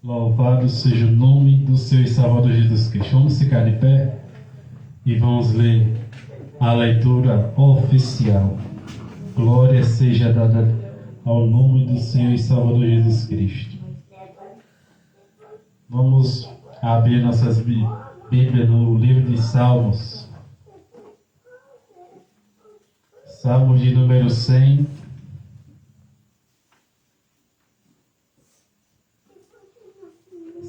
Louvado seja o nome do Senhor e Salvador Jesus Cristo. Vamos ficar de pé e vamos ler a leitura oficial. Glória seja dada ao nome do Senhor e Salvador Jesus Cristo. Vamos abrir nossas Bíblias no livro de Salmos. Salmos de número 100.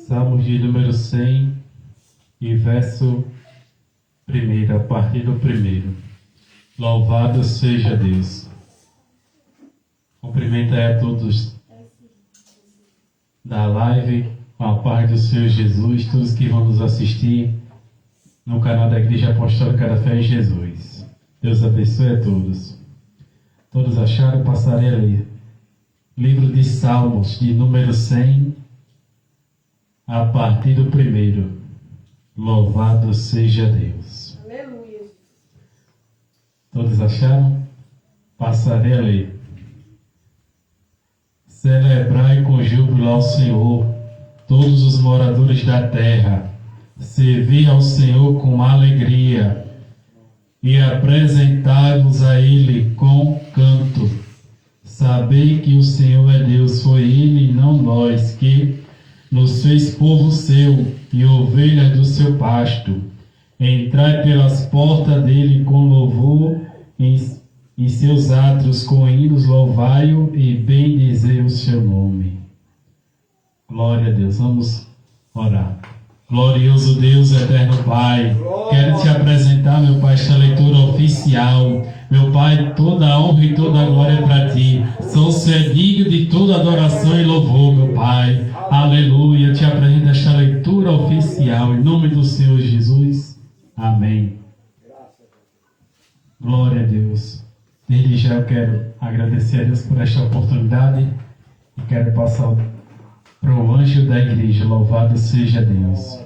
Salmos de número 100 e verso 1, a partir do 1. Louvado seja Deus. Cumprimento a todos da live, com a paz do Senhor Jesus, todos que vão nos assistir no canal da Igreja Apostólica da Fé em Jesus. Deus abençoe a todos. Todos acharam? Passarei a ler. Livro de Salmos, de número 100, a partir do 1. Louvado seja Deus. Aleluia. Todos acharam? Passarei a ler. Celebrai com júbilo ao Senhor, todos os moradores da terra. Servi ao Senhor com alegria e apresentai-vos a Ele com canto. Sabei que o Senhor é Deus, foi Ele e não nós, que nos fez povo seu e ovelhas do seu pasto. Entrai pelas portas dele com louvor, em seus átrios com hinos louvai-o e bendizei o seu nome. Glória a Deus. Vamos orar. Glorioso Deus, eterno Pai, quero te apresentar, meu Pai, esta leitura oficial. Meu Pai, toda a honra e toda a glória é para ti. Sou ser digno de toda adoração e louvor, meu Pai. Aleluia. Eu te apresento esta leitura oficial em nome do Senhor Jesus. Amém. Glória a Deus. Desde já eu quero agradecer a Deus por esta oportunidade e quero passar para o anjo da igreja. Louvado seja Deus.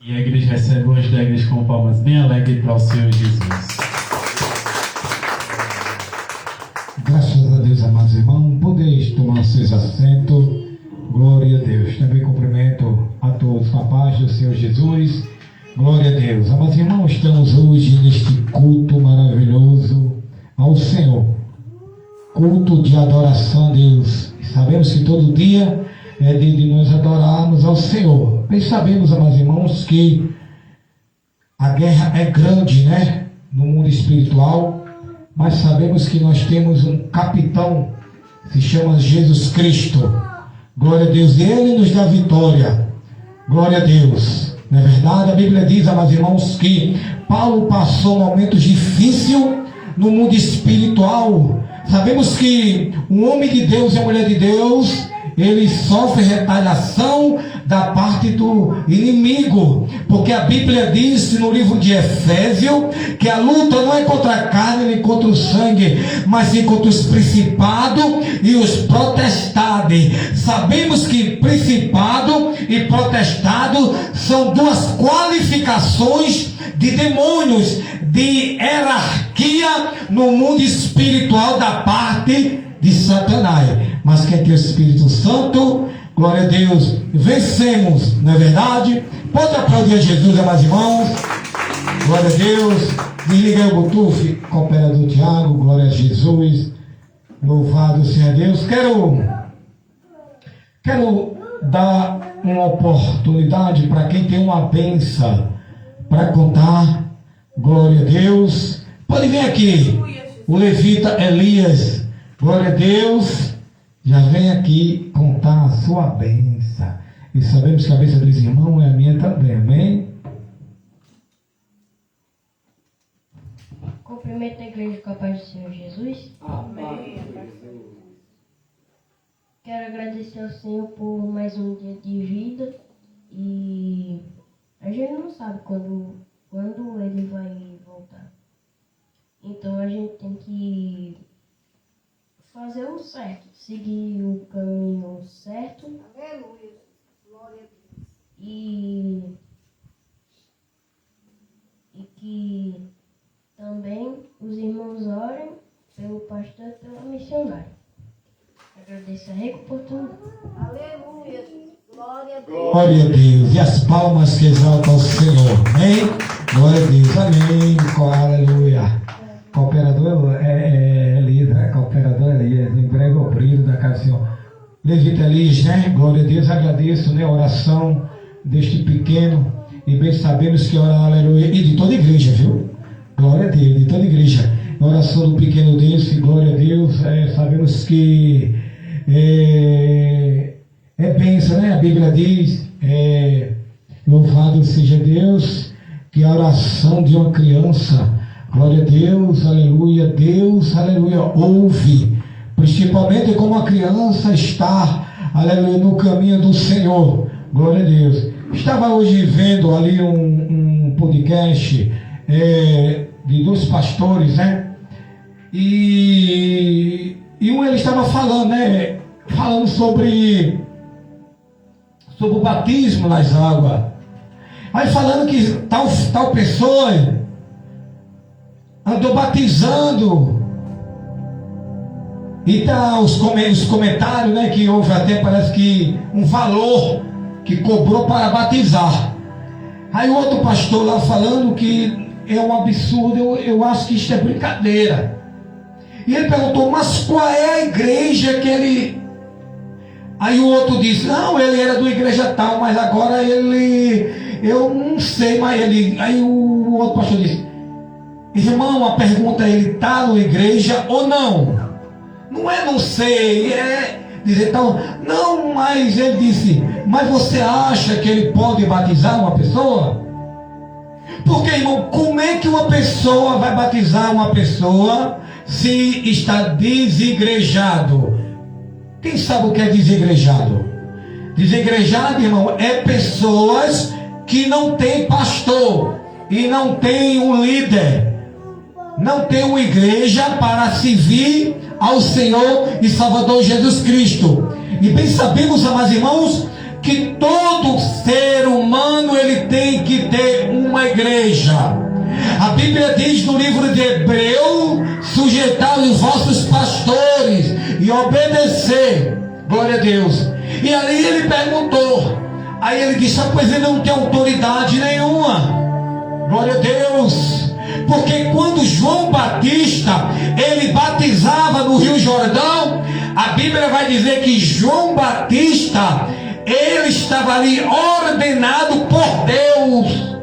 E a igreja recebe o anjo da igreja com palmas bem alegres para o Senhor Jesus. Graças a Deus, amados irmãos, podeis tomar seus assentos. Glória a Deus. Também cumprimento a todos com a paz do Senhor Jesus. Glória a Deus. Amados irmãos, estamos hoje neste culto maravilhoso ao Senhor. Culto de adoração a Deus. Sabemos que todo dia é dia de nós adorarmos ao Senhor. Bem sabemos, amados irmãos, que a guerra é grande, né? No mundo espiritual. Mas sabemos que nós temos um capitão, se chama Jesus Cristo. Glória a Deus. Ele nos dá vitória. Glória a Deus. Não é verdade? A Bíblia diz, amados irmãos, que Paulo passou momentos difíceis no mundo espiritual. Sabemos que um homem de Deus e a mulher de Deus, ele sofre retaliação da parte do inimigo, porque a Bíblia diz no livro de Efésios que a luta não é contra a carne nem contra o sangue, mas sim contra os principados e os potestades. Sabemos que principado e potestado são duas qualificações de demônios, de hierarquia no mundo espiritual da parte de Satanás. Mas quem tem o Espírito Santo, glória a Deus, vencemos, não é verdade? Pode aplaudir a Jesus, amados irmãos. Glória a Deus. Desliga aí o Bluetooth, cooperador Tiago, glória a Jesus. Louvado seja Deus. Quero dar uma oportunidade para quem tem uma bênção para contar. Glória a Deus. Pode vir aqui. O levita Elias. Glória a Deus. Já vem aqui contar a sua bênção. E sabemos que a bênção dos irmãos é a minha também. Amém? Cumprimento a igreja com a paz do Senhor Jesus. Amém. Quero agradecer ao Senhor por mais um dia de vida. E a gente não sabe quando ele vai voltar. Então a gente tem que fazer o certo, seguir o caminho certo. Aleluia. Glória a Deus. E que também os irmãos orem pelo pastor e pela missionária. Agradeço a oportunidade. Aleluia. Glória a Deus. Glória a Deus. E as palmas que exaltam o Senhor. Amém? Glória a Deus. Amém. Aleluia. Cooperador Elias, né? Cooperador Elias. Em breve o brilho da casa do Senhor. Levita Elias, né? Glória a Deus. Agradeço, né? A oração deste pequeno. E bem sabemos que ora, aleluia. E de toda a igreja, viu? Glória a Deus. De toda a igreja. A oração do pequeno desse. Glória a Deus. Sabemos que bênção, né? A Bíblia diz, louvado seja Deus, que a oração de uma criança, glória a Deus, aleluia, ouve, principalmente como a criança está, aleluia, no caminho do Senhor, glória a Deus. Estava hoje vendo ali um podcast de dois pastores, né? E ele estava falando, né? Falando sobre o batismo nas águas. Aí falando que tal pessoa andou batizando. E tá os comentários, né? Que houve até, parece que um valor que cobrou para batizar. Aí o outro pastor lá falando que é um absurdo, eu acho que isso é brincadeira. E ele perguntou, mas qual é a igreja que ele... Aí o outro disse, não, ele era do igreja tal, mas agora eu não sei, mas ele... Aí o outro pastor disse, irmão, a pergunta é, ele está na igreja ou não? Não é não sei, é dizer tal. Não, mas ele disse, mas você acha que ele pode batizar uma pessoa? Porque, irmão, como é que uma pessoa vai batizar uma pessoa se está desigrejado? Quem sabe o que é desigrejado? Desigrejado, irmão, é pessoas que não têm pastor e não têm um líder, não tem uma igreja para servir ao Senhor e Salvador Jesus Cristo. E bem sabemos, amados irmãos, que todo ser humano ele tem que ter uma igreja. A Bíblia diz no livro de Hebreus, sujeitar os vossos pastores e obedecer. Glória a Deus. E ali ele perguntou, aí ele disse, pois ele não tem autoridade nenhuma. Glória a Deus. Porque quando João Batista ele batizava no Rio Jordão, a Bíblia vai dizer que João Batista ele estava ali ordenado por Deus.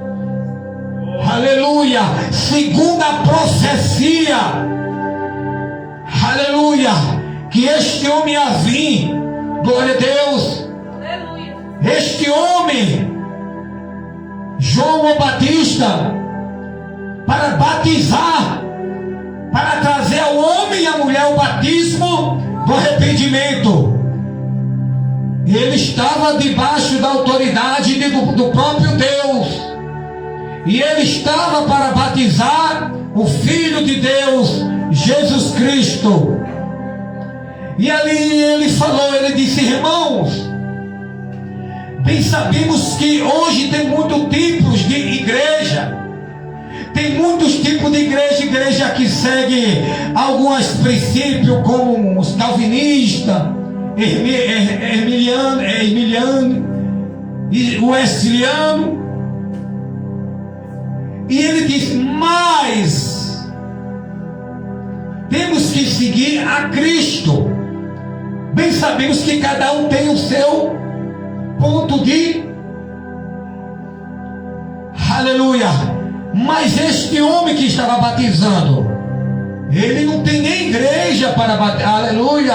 Aleluia, segundo a profecia, aleluia, que este homem ia vir, glória a Deus, aleluia. Este homem, João Batista, para batizar, para trazer ao homem e à mulher o batismo do arrependimento. Ele estava debaixo da autoridade do próprio Deus. E ele estava para batizar o Filho de Deus, Jesus Cristo. E ali ele falou, ele disse, irmãos, bem sabemos que hoje tem muitos tipos de igreja. Tem muitos tipos de igreja que segue alguns princípios como os calvinistas, Emiliano, e o Wesleyano. E ele diz, mas temos que seguir a Cristo. Bem sabemos que cada um tem o seu ponto de... Aleluia. Mas este homem que estava batizando, ele não tem nem igreja para batizar. Aleluia.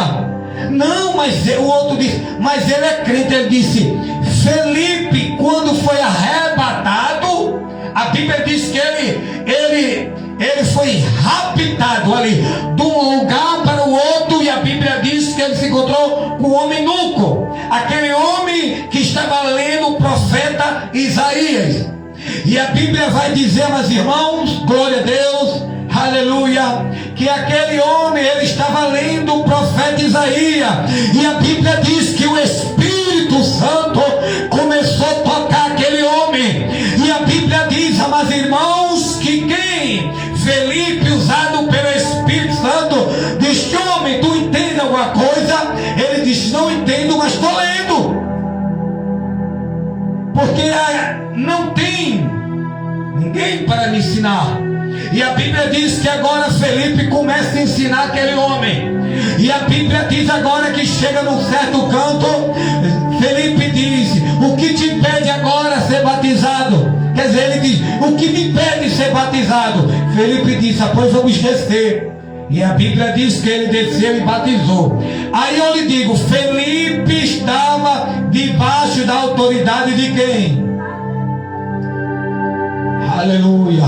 Não, mas o outro disse, mas ele é crente. Ele disse, Felipe, quando foi arrebatado, a Bíblia diz que ele foi raptado ali de um lugar para o outro, e a Bíblia diz que ele se encontrou com o homem nuco, aquele homem que estava lendo o profeta Isaías. E a Bíblia vai dizer, meus irmãos, glória a Deus, aleluia, que aquele homem ele estava lendo o profeta Isaías, e a Bíblia diz que o Espírito Santo começou a tocar aquele homem. E a Bíblia diz, amados irmãos, que quem? Felipe, usado pelo Espírito Santo, disse, homem, tu entenda alguma coisa, ele diz: não entendo, mas estou lendo. Porque não tem ninguém para me ensinar. E a Bíblia diz que agora Felipe começa a ensinar aquele homem. E a Bíblia diz agora que chega num certo canto, Felipe diz: o que te impede agora ser batizado? Quer dizer, ele diz: o que me impede ser batizado? Felipe diz: pois vamos descer. E a Bíblia diz que ele desceu e batizou. Aí eu lhe digo, Felipe estava debaixo da autoridade de quem? Aleluia,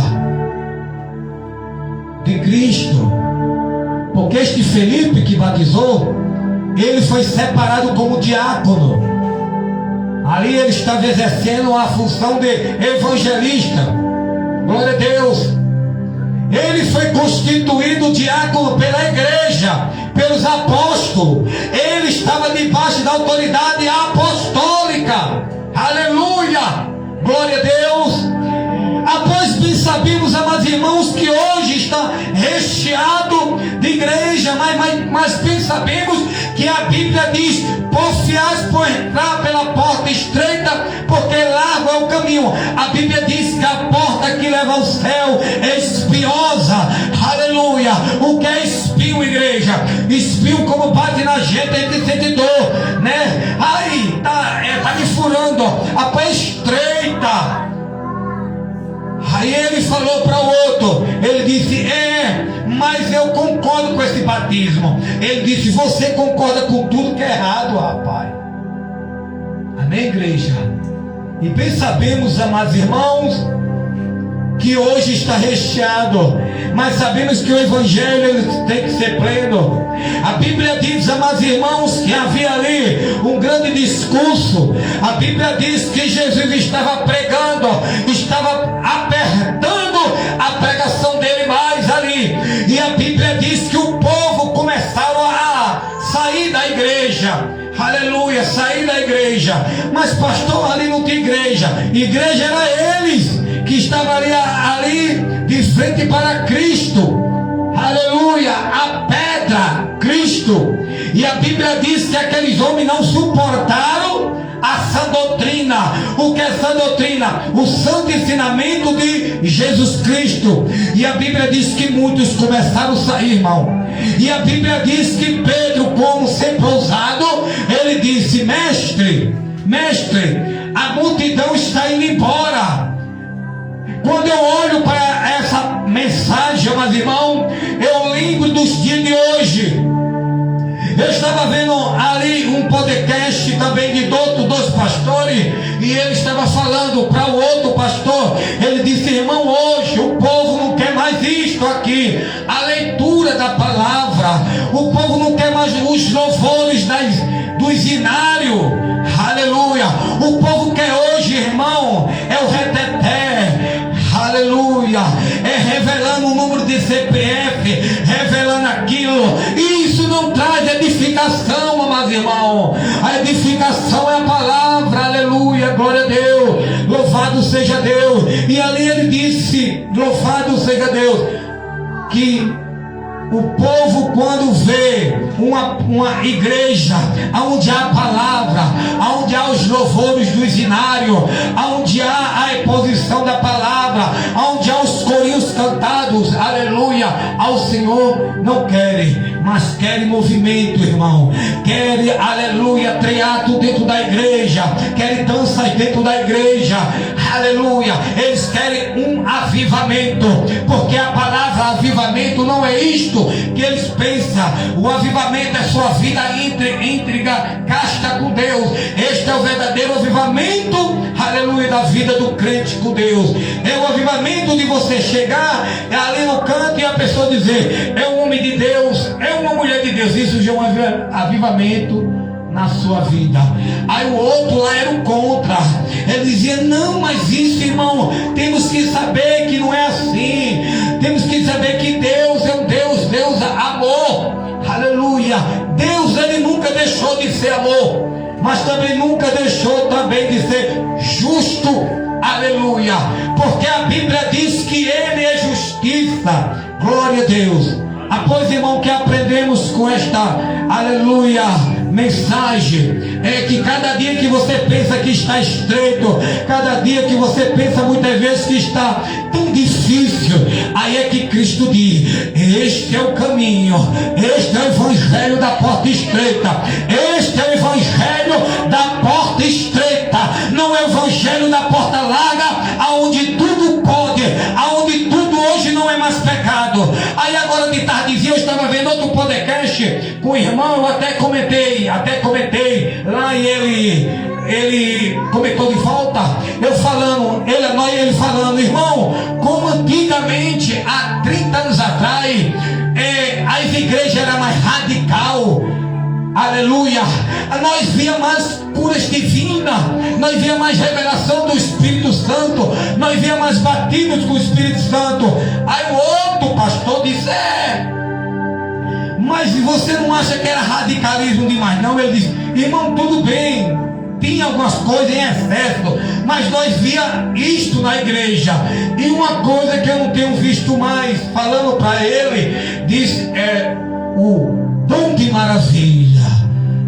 de Cristo. Porque este Felipe que batizou, ele foi separado como diácono. Ali ele estava exercendo a função de evangelista. Glória a Deus. Ele foi constituído diácono pela igreja, pelos apóstolos. Ele estava debaixo da autoridade apostólica. Aleluia, glória a Deus. Após bem sabemos, amados irmãos, que hoje está recheado de igreja, mas bem sabemos que a Bíblia diz: porfiais por entrar pela porta estreita, porque largo é o caminho. A Bíblia diz que a porta que leva ao céu é espinhosa. Aleluia. O que é espinho, igreja? Espinho, como bate na gente, a gente sente dor, né? Ai, tá me furando. A porta é estreita. Aí ele falou para o outro, ele disse: mas eu concordo com esse batismo. Ele disse: você concorda com tudo que é errado, rapaz. Amém, igreja? E bem sabemos, amados irmãos, que hoje está recheado, mas sabemos que o evangelho tem que ser pleno. A Bíblia diz, amados irmãos, que havia ali um grande discurso. A Bíblia diz que Jesus estava pregando, estava apertando a pregação dele mais ali. E a Bíblia diz que o povo começaram a sair da igreja. Aleluia, sair da igreja. Mas pastor, ali não tinha igreja. Igreja era eles que estavam ali de frente para Cristo. Aleluia, a pedra, Cristo. E a Bíblia diz que aqueles homens não suportaram a sã doutrina. O que é sã doutrina? O santo ensinamento de Jesus Cristo. E a Bíblia diz que muitos começaram a sair, irmão. E a Bíblia diz que Pedro, como sempre ousado, ele disse: mestre, a multidão está indo embora. Quando eu olho para essa mensagem, meus irmãos, eu lembro dos dias de hoje. Eu estava vendo ali um podcast também de dois pastores, e ele estava falando para o outro pastor. Ele disse: irmão, hoje o povo não quer mais isto aqui, a leitura da palavra. O povo não quer mais os louvores do inário. Aleluia. O povo quer hoje, irmão, é o reteté. Aleluia. É revelando o número de CPF, revelando aquilo. E isso não traz edificação, amados irmãos. A edificação é a palavra. Aleluia, glória a Deus. Louvado seja Deus. E ali ele disse: louvado seja Deus, que o povo, quando vê uma igreja onde há a palavra, onde há os louvores do inário, onde há a exposição da palavra, onde há os corinhos cantados, aleluia, ao Senhor, não querem, mas querem movimento, irmão. Querem, aleluia, teatro dentro da igreja, querem danças dentro da igreja, aleluia. Eles querem um avivamento, porque a palavra avivamento não é isto que eles pensam. O avivamento é sua vida íntegra, casta com Deus. Este é o verdadeiro avivamento, aleluia, da vida do crente com Deus. É o avivamento de você chegar ali no canto e a pessoa dizer: é um homem de Deus, é uma mulher de Deus. Isso já é um avivamento na sua vida. Aí o outro lá era o contra. Ele dizia: não, mas isso, irmão, temos que saber que não é assim. Temos que saber que Deus é um Deus amor. Aleluia. Deus, ele nunca deixou de ser amor, mas também nunca deixou também de ser justo. Aleluia. Porque a Bíblia diz que ele é justiça. Glória a Deus. Após, irmão, que aprendemos com esta, aleluia, mensagem, é que cada dia que você pensa que está estreito, cada dia que você pensa muitas vezes que está tão difícil, aí é que Cristo diz: este é o caminho, este é o evangelho da porta estreita, este é o evangelho da porta estreita, não é o evangelho da porta larga, aonde tudo pode, aonde tudo hoje não é mais pecado. Aí agora de tardezinha eu estava vendo outro podcast com o irmão, eu até comentei lá, e ele comentou de volta, ele falando, irmão, como antigamente, há 30 anos atrás, as igrejas eram mais radical, aleluia, nós via mais curas divinas, nós via mais revelação do Espírito Santo, nós via mais batidos com o Espírito Santo. Aí o outro pastor disse: mas você não acha que era radicalismo demais? Não, ele disse: irmão, tudo bem, tinha algumas coisas em excesso, mas nós via isto na igreja. E uma coisa que eu não tenho visto mais, falando para ele, disse, o dom de maravilha.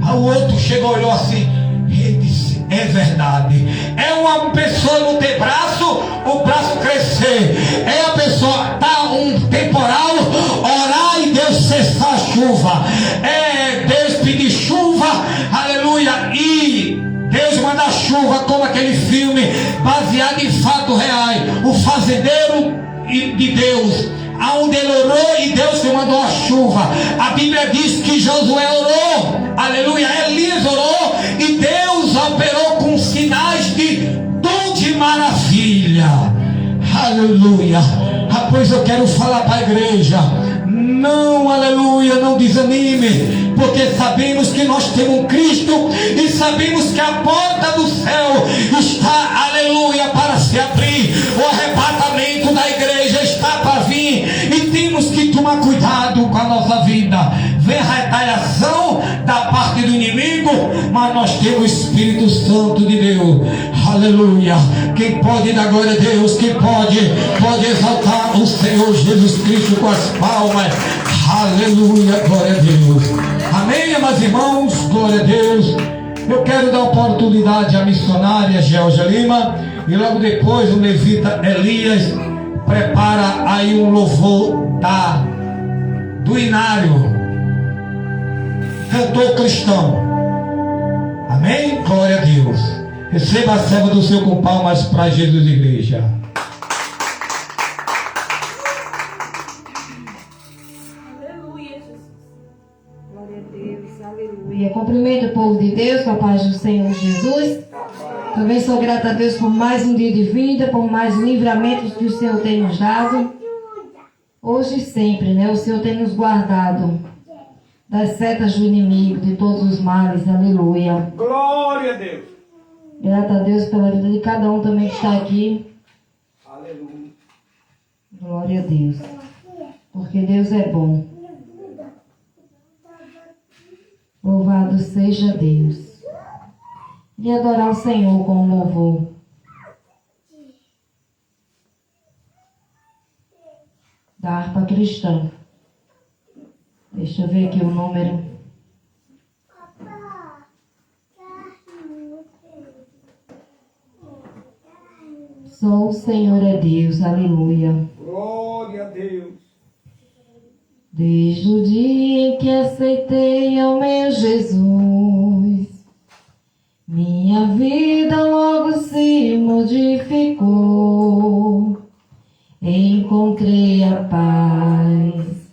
Aí o outro chegou, olhou assim e disse: é verdade, é uma pessoa não ter braço, o braço crescer, é a pessoa tá um temporal, orar e Deus cessar a chuva, é Deus pedir chuva, aleluia, e Deus manda chuva, como aquele filme baseado em fatos reais, o fazendeiro de Deus, aonde ele orou e Deus lhe mandou a chuva. A Bíblia diz que Josué orou, aleluia, Elias orou e Deus operou com sinais de dom de maravilha, aleluia. Pois eu quero falar para a igreja: não, aleluia, não desanime, porque sabemos que nós temos um Cristo e sabemos que a porta do céu está, aleluia, para se abrir. O arrebatamento da igreja está para vir e temos que tomar cuidado com a nossa vida. Vem a retaliação da parte do inimigo, mas nós temos o Espírito Santo de Deus, aleluia. Quem pode dar glória a Deus, quem pode exaltar o Senhor Jesus Cristo com as palmas, aleluia, glória a Deus, amém, amados irmãos, glória a Deus. Eu quero dar oportunidade à missionária Georgia Lima, e logo depois o levita Elias prepara aí um louvor do Inário, cantor cristão, amém, glória a Deus. Receba a serva do Senhor com palmas para Jesus, igreja. Aleluia. Cumprimento o povo de Deus com a paz do Senhor Jesus. Também sou grata a Deus por mais um dia de vida, por mais livramentos que o Senhor tem nos dado. Hoje e sempre, né? O Senhor tem nos guardado das setas do inimigo, de todos os males. Aleluia. Glória a Deus. Grata a Deus pela vida de cada um também que está aqui. Aleluia. Glória a Deus. Porque Deus é bom. Louvado seja Deus. E adorar o Senhor com louvor. Da harpa cristã. Deixa eu ver aqui o número. Só o Senhor é Deus, aleluia. Glória a Deus. Desde o dia em que aceitei ao meu Jesus, minha vida logo se modificou. Encontrei a paz,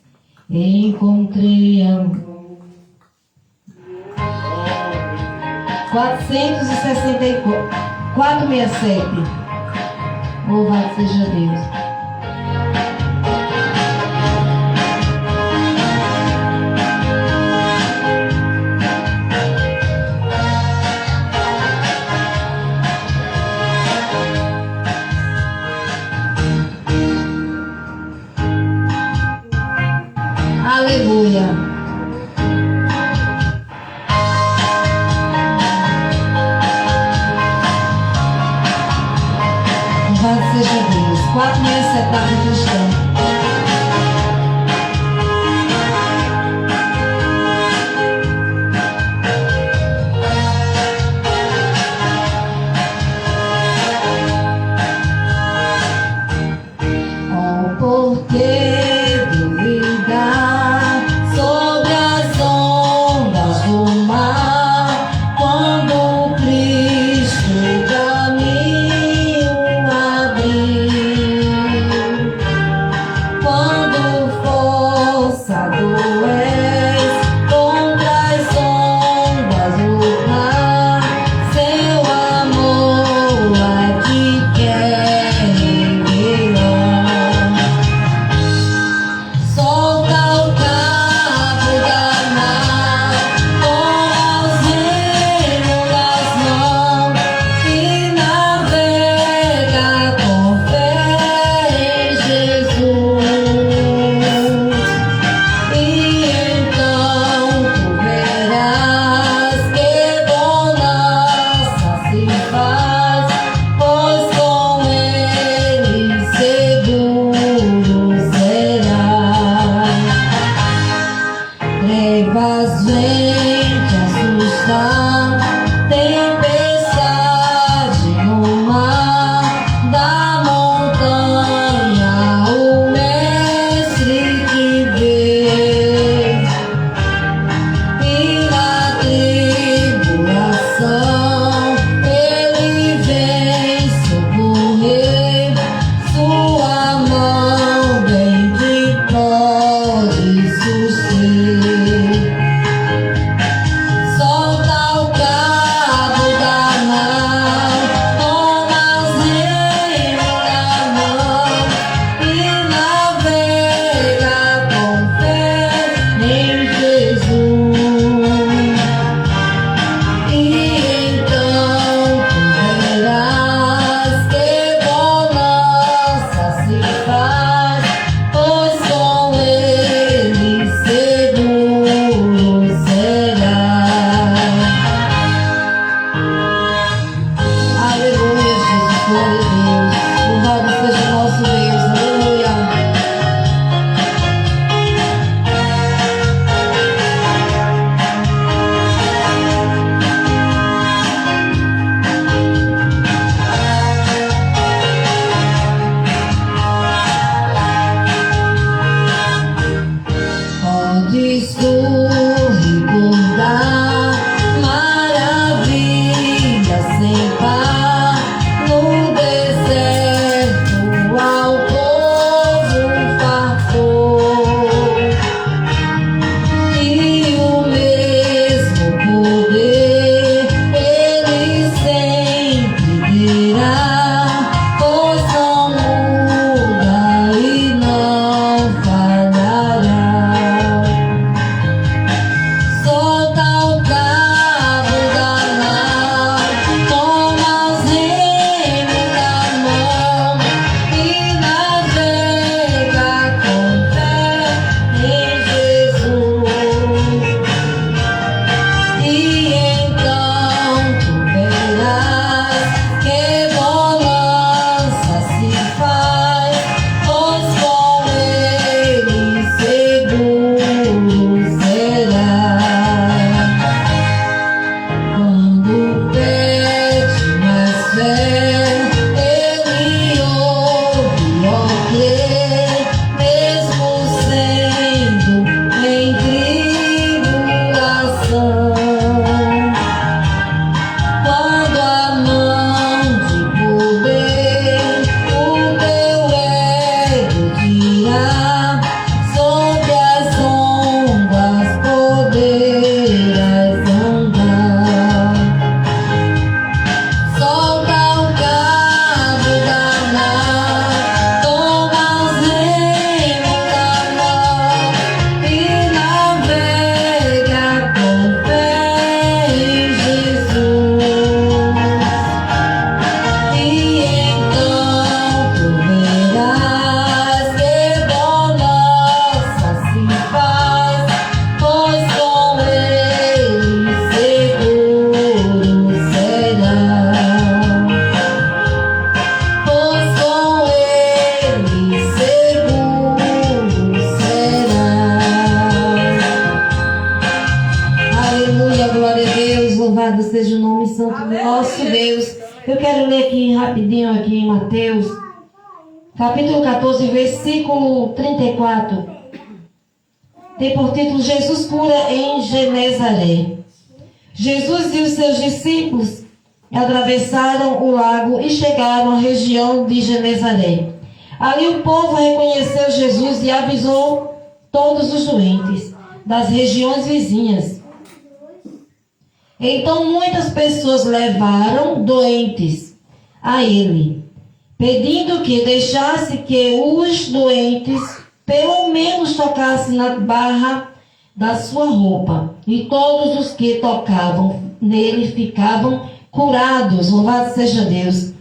encontrei amor. 467. Louvado seja Deus. Aleluia. Louvado seja Deus. 467 da cristã. Louvado seja o nome santo do nosso Deus. Eu quero ler aqui rapidinho aqui em Mateus, capítulo 14, versículo 34. Tem por título Jesus cura em Genezaré. Jesus e os seus discípulos atravessaram o lago e chegaram à região de Genezaré. Ali o povo reconheceu Jesus e avisou todos os doentes das regiões vizinhas. Então muitas pessoas levaram doentes a ele, pedindo que deixasse que os doentes pelo menos tocassem na barra da sua roupa. E todos os que tocavam nele ficavam curados. Louvado seja Deus.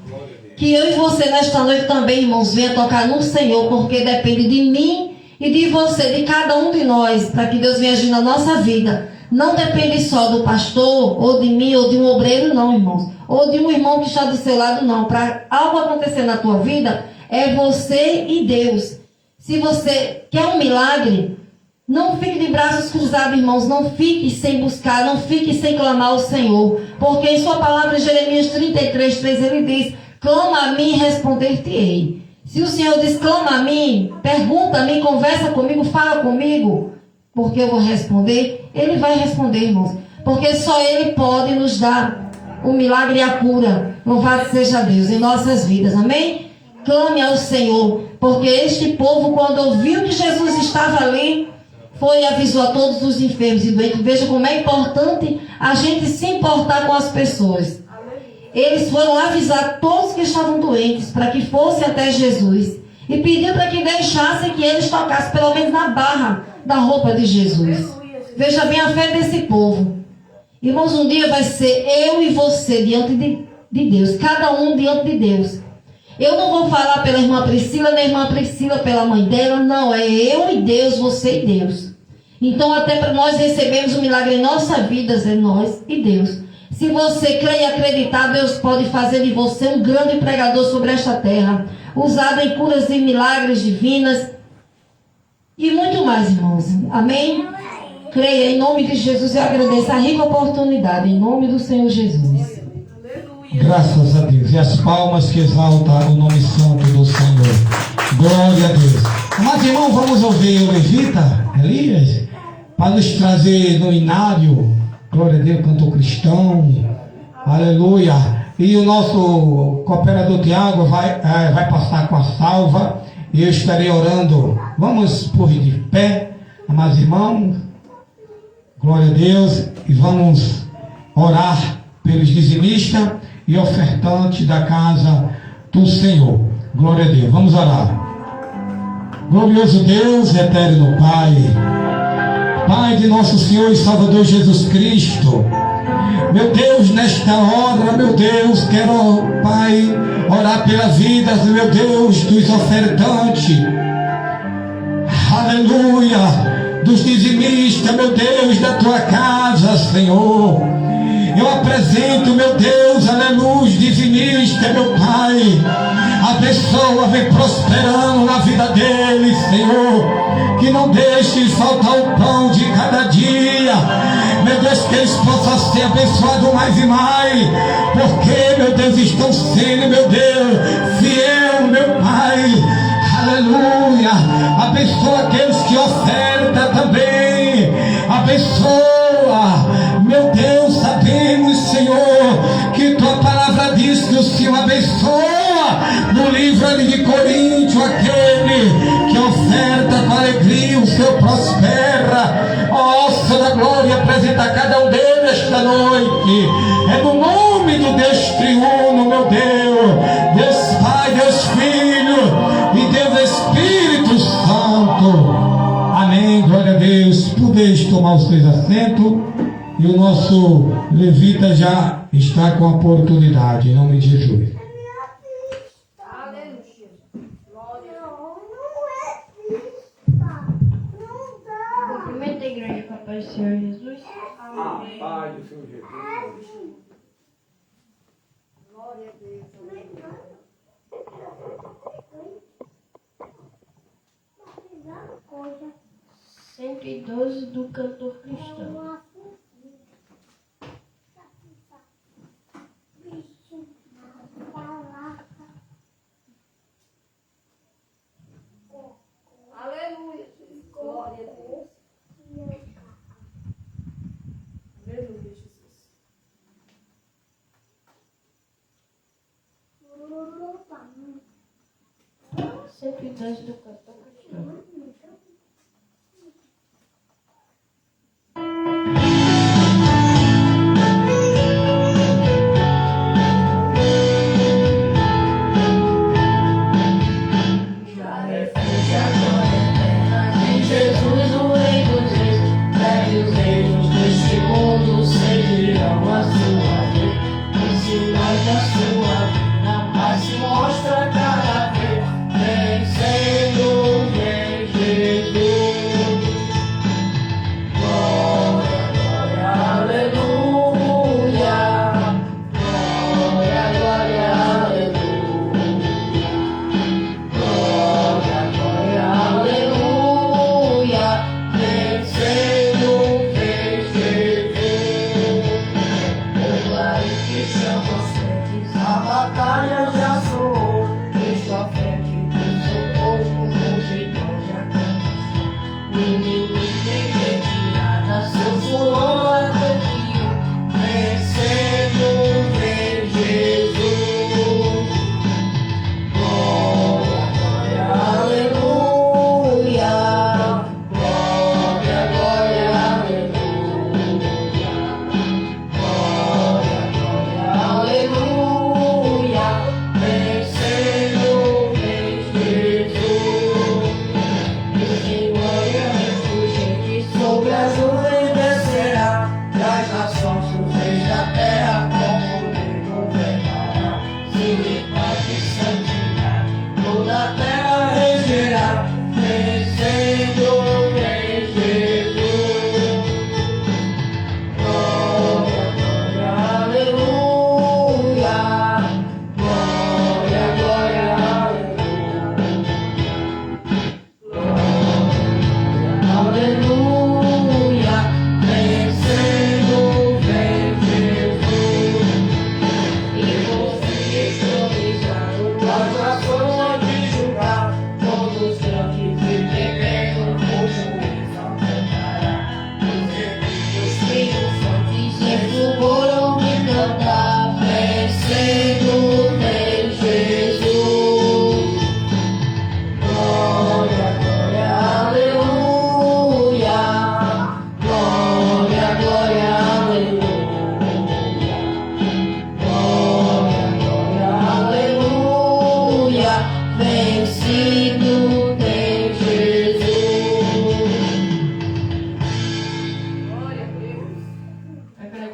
Que eu e você nesta noite também, irmãos, venha tocar no Senhor, porque depende de mim e de você, de cada um de nós, para que Deus venha agir na nossa vida. Não depende só do pastor, ou de mim, ou de um obreiro, não, irmãos. Ou de um irmão que está do seu lado, não. Para algo acontecer na tua vida, é você e Deus. Se você quer um milagre, Não fique de braços cruzados, irmãos. Não fique sem buscar, não fique sem clamar ao Senhor. Porque em sua palavra, em Jeremias 33:3, ele diz: clama a mim e responder-te-ei. Se o Senhor diz clama a mim, pergunta a mim, conversa comigo, fala comigo, porque eu vou responder, ele vai responder, irmãos. Porque só ele pode nos dar o milagre e a cura. Louvado seja Deus em nossas vidas, amém? Clame ao Senhor, porque este povo, quando ouviu que Jesus estava ali, foi e avisou a todos os enfermos e doentes. Veja como é importante a gente se importar com as pessoas. Eles foram avisar todos que estavam doentes para que fossem até Jesus e pediu para que deixassem que eles tocassem pelo menos na barra da roupa de Jesus. Veja bem a fé desse povo. Irmãos, um dia vai ser eu e você diante de Deus, cada um diante de Deus. Eu não vou falar pela irmã Priscila, nem a irmã Priscila pela mãe dela, não, é eu e Deus, você e Deus. Então, até para nós recebermos o milagre em nossa vida, é nós e Deus. Se você crê e acreditar, Deus pode fazer de você um grande pregador sobre esta terra, usado em curas e milagres divinas e muito mais, irmãos. Amém? Creia em nome de Jesus. Eu agradeço a rica oportunidade, em nome do Senhor Jesus. Graças a Deus. E as palmas que exaltam o nome santo do Senhor. Glória a Deus. Mas, irmão, vamos ouvir o levita Elias para nos trazer no inário. Glória a Deus, cantor cristão. Aleluia. E o nosso cooperador Tiago vai passar com a salva. E eu estarei orando. Vamos por de pé, amados irmãos. Glória a Deus. E vamos orar pelos dizimistas e ofertantes da casa do Senhor. Glória a Deus. Vamos orar. Glorioso Deus, eterno Pai. Pai de nosso Senhor e Salvador Jesus Cristo. Meu Deus, nesta hora, meu Deus, quero, Pai, orar pelas vidas, meu Deus, dos ofertantes. Aleluia. Dos dizimistas, meu Deus, da tua casa, Senhor. Eu apresento, meu Deus, aleluia, dizimista, meu Pai. A pessoa vem prosperando na vida dele, Senhor. Que não deixe faltar o pão de cada dia. Meu Deus, que eles possam ser abençoados mais e mais. Porque, meu Deus, estão sendo, meu Deus, fiel, meu Pai. Aleluia. Abençoa aqueles que ofertam também. Abençoa, meu Deus, sabemos, Senhor, que tua palavra diz que o Senhor abençoa. No livro de Coríntios, aquele que oferta com alegria, o Senhor prospera. Ó, Senhor da glória, apresenta a cada um deles esta noite. É no nome do Deus triuno, meu Deus. Deus Pai, Deus Filho e Deus Espírito Santo. Amém, glória a Deus. Podeis tomar os seus assentos. E o nosso levita já está com a oportunidade, em nome de Jesus. Cumprimento a igreja com a paz do Senhor Jesus. A paz do Senhor Jesus. Glória a Deus. 112 do cantor cristão. Aleluia, Jesus. Glória a Deus. Aleluia, Jesus. 112 do cantor cristão. Jesus, o Rei dos Reis, velhos reinos deste mundo seguirão a sua lei. Em sinais da sua vida, mas se mostra cada vez, vencendo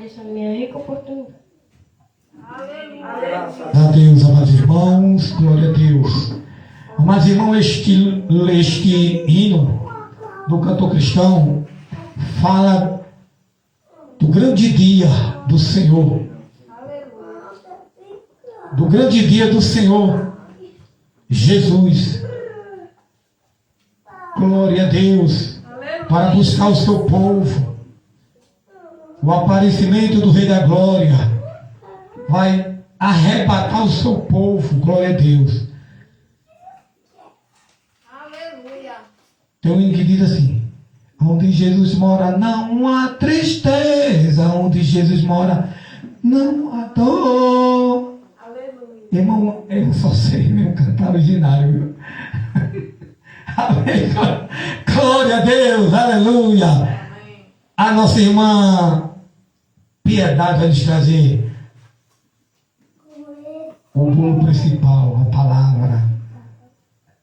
agradeço a minha rica oportunidade. Graças a Deus, amados irmãos, glória a Deus. Amados irmãos, este hino do cantor cristão fala do grande dia do Senhor. Do grande dia do Senhor Jesus. Glória a Deus. Para buscar o seu povo. O aparecimento do Rei da Glória vai arrebatar o seu povo. Glória a Deus. Tem um hino que diz assim: onde Jesus mora não há tristeza, onde Jesus mora não há dor. Irmão, eu só sei mesmo cantar originário, viu? Amém. Glória a Deus, aleluia. Amém. A nossa irmã Piedade vai nos trazer o bolo principal, a palavra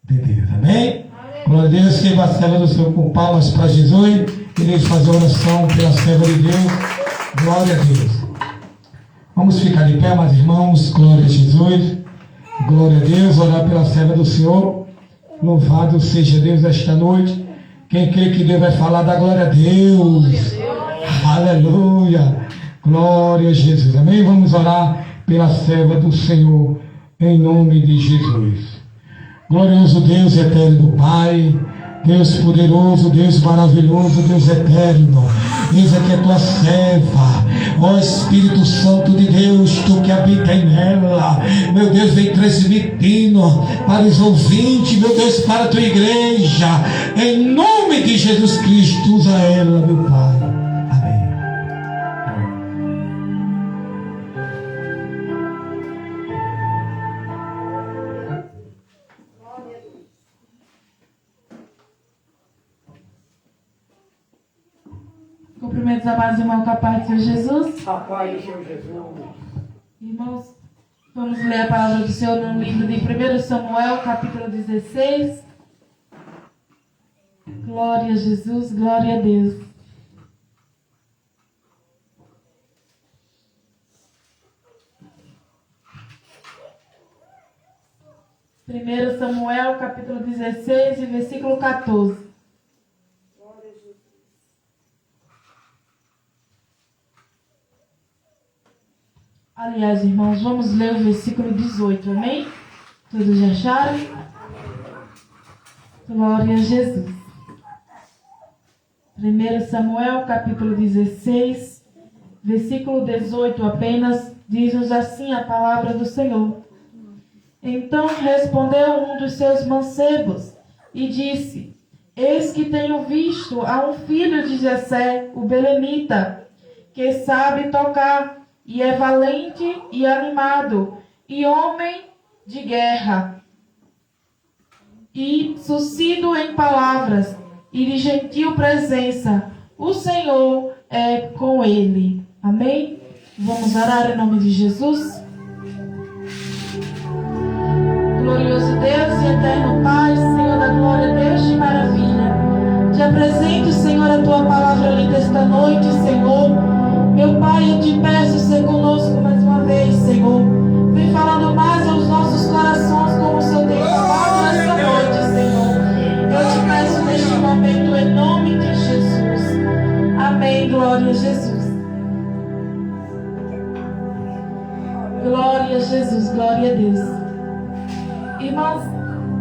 de Deus, amém? Glória a Deus, receba a serva do Senhor com palmas para Jesus. Iremos fazer oração pela serva de Deus. Glória a Deus. Vamos ficar de pé, meus irmãos. Glória a Jesus. Glória a Deus. Orar pela serva do Senhor. Louvado seja Deus esta noite. Quem crê que Deus vai falar da glória a Deus. Aleluia. Glória a Jesus. Amém? Vamos orar pela serva do Senhor. Em nome de Jesus. Glorioso Deus eterno Pai, Deus poderoso, Deus maravilhoso, Deus eterno, eis aqui a tua serva, ó Espírito Santo de Deus, tu que habita em ela, meu Deus, vem transmitindo para os ouvintes, meu Deus, para a tua igreja, em nome de Jesus Cristo, usa ela, meu Pai. Amém. Cumprimentos amados irmãos com a paz do Senhor Jesus. A paz do Senhor Jesus. Irmãos, vamos ler a palavra do Senhor no livro de 1 Samuel, capítulo 16. Glória a Jesus, glória a Deus. Primeiro Samuel, capítulo 16, e versículo 14. Aliás, irmãos, vamos ler o versículo 18, amém? Todos já acharam? Glória a Jesus. 1 Samuel, capítulo 16, versículo 18 apenas, diz-nos assim a palavra do Senhor. Então respondeu um dos seus mancebos e disse: eis que tenho visto a um filho de Jessé, o belemita, que sabe tocar, e é valente e animado, e homem de guerra, e sucedido em palavras, e de gentil presença. O Senhor é com ele. Amém? Vamos orar em nome de Jesus. Glorioso Deus e eterno Pai, Senhor da glória, Deus de maravilha. Te apresento, Senhor, a tua palavra linda esta noite, Senhor. Meu Pai, eu te peço, ser conosco mais uma vez, Senhor. Vem falando mais aos nossos corações, como o Senhor tem falado nesta noite, Senhor. Eu te peço neste momento, em nome de Jesus. Amém. Glória a Jesus. Glória a Jesus. Glória a Deus. Irmãos,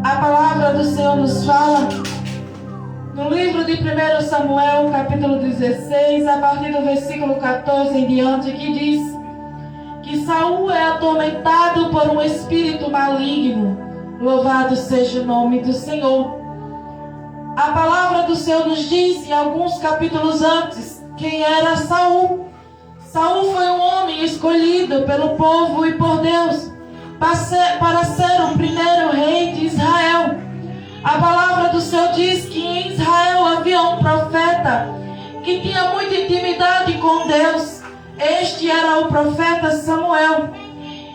a palavra do Senhor nos fala no livro de 1 Samuel, capítulo 16, a partir do versículo 14 em diante, que diz que Saul é atormentado por um espírito maligno. Louvado seja o nome do Senhor. A palavra do Senhor nos diz, em alguns capítulos antes, quem era Saul. Saul foi um homem escolhido pelo povo e por Deus para ser o primeiro rei de Israel. A palavra do Senhor diz que em Israel havia um profeta que tinha muita intimidade com Deus. Este era o profeta Samuel.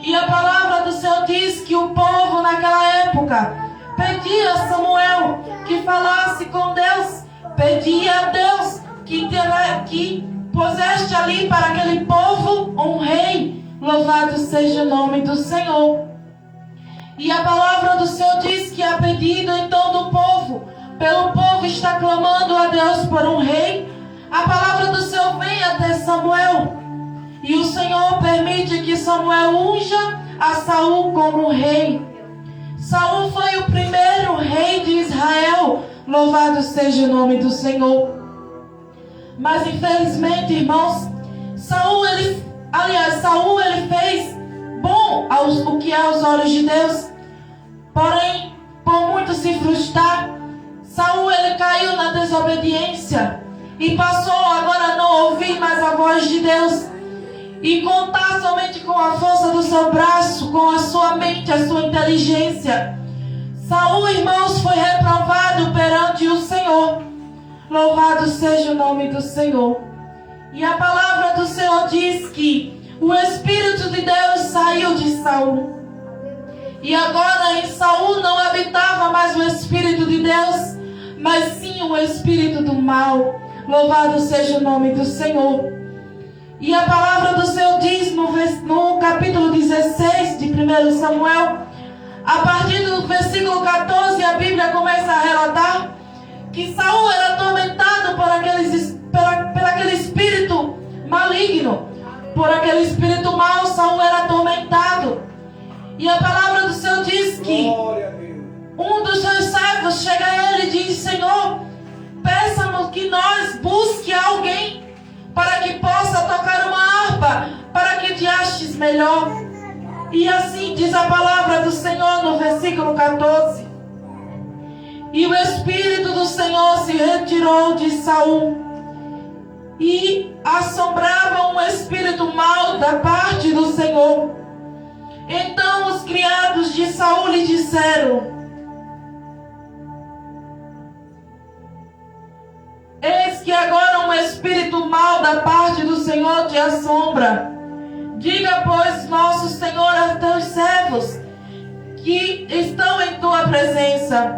E a palavra do Senhor diz que o povo naquela época pedia a Samuel que falasse com Deus, pedia a Deus que puseste ali para aquele povo um rei. Louvado seja o nome do Senhor. E a palavra do Senhor diz que a pedido então do povo, pelo povo está clamando a Deus por um rei, a palavra do Senhor vem até Samuel. E o Senhor permite que Samuel unja a Saul como rei. Saul foi o primeiro rei de Israel. Louvado seja o nome do Senhor. Mas infelizmente, irmãos, Saul ele fez bom o que é aos olhos de Deus. Porém, por muito se frustrar, Saul ele caiu na desobediência e passou agora a não ouvir mais a voz de Deus e contar somente com a força do seu braço, com a sua mente, a sua inteligência. Saul, irmãos, foi reprovado perante o Senhor. Louvado seja o nome do Senhor. E a palavra do Senhor diz que o Espírito de Deus saiu de Saul. E agora em Saul não habitava mais o Espírito de Deus, mas sim o Espírito do mal. Louvado seja o nome do Senhor. E a palavra do Senhor diz no capítulo 16 de 1 Samuel, a partir do versículo 14, a Bíblia começa a relatar que Saul era atormentado por aquele espírito maligno. Por aquele espírito mau, Saul era atormentado. E a palavra do Senhor diz que um dos seus servos chega a ele e diz: Senhor, peça-nos que nós busque alguém para que possa tocar uma harpa, para que te aches melhor. E assim diz a palavra do Senhor no versículo 14. E o Espírito do Senhor se retirou de Saul, e assombrava um espírito mau da parte do Senhor. Então os criados de Saul lhe disseram: eis que agora um espírito mau da parte do Senhor te assombra. Diga, pois, nosso Senhor a teus servos que estão em tua presença,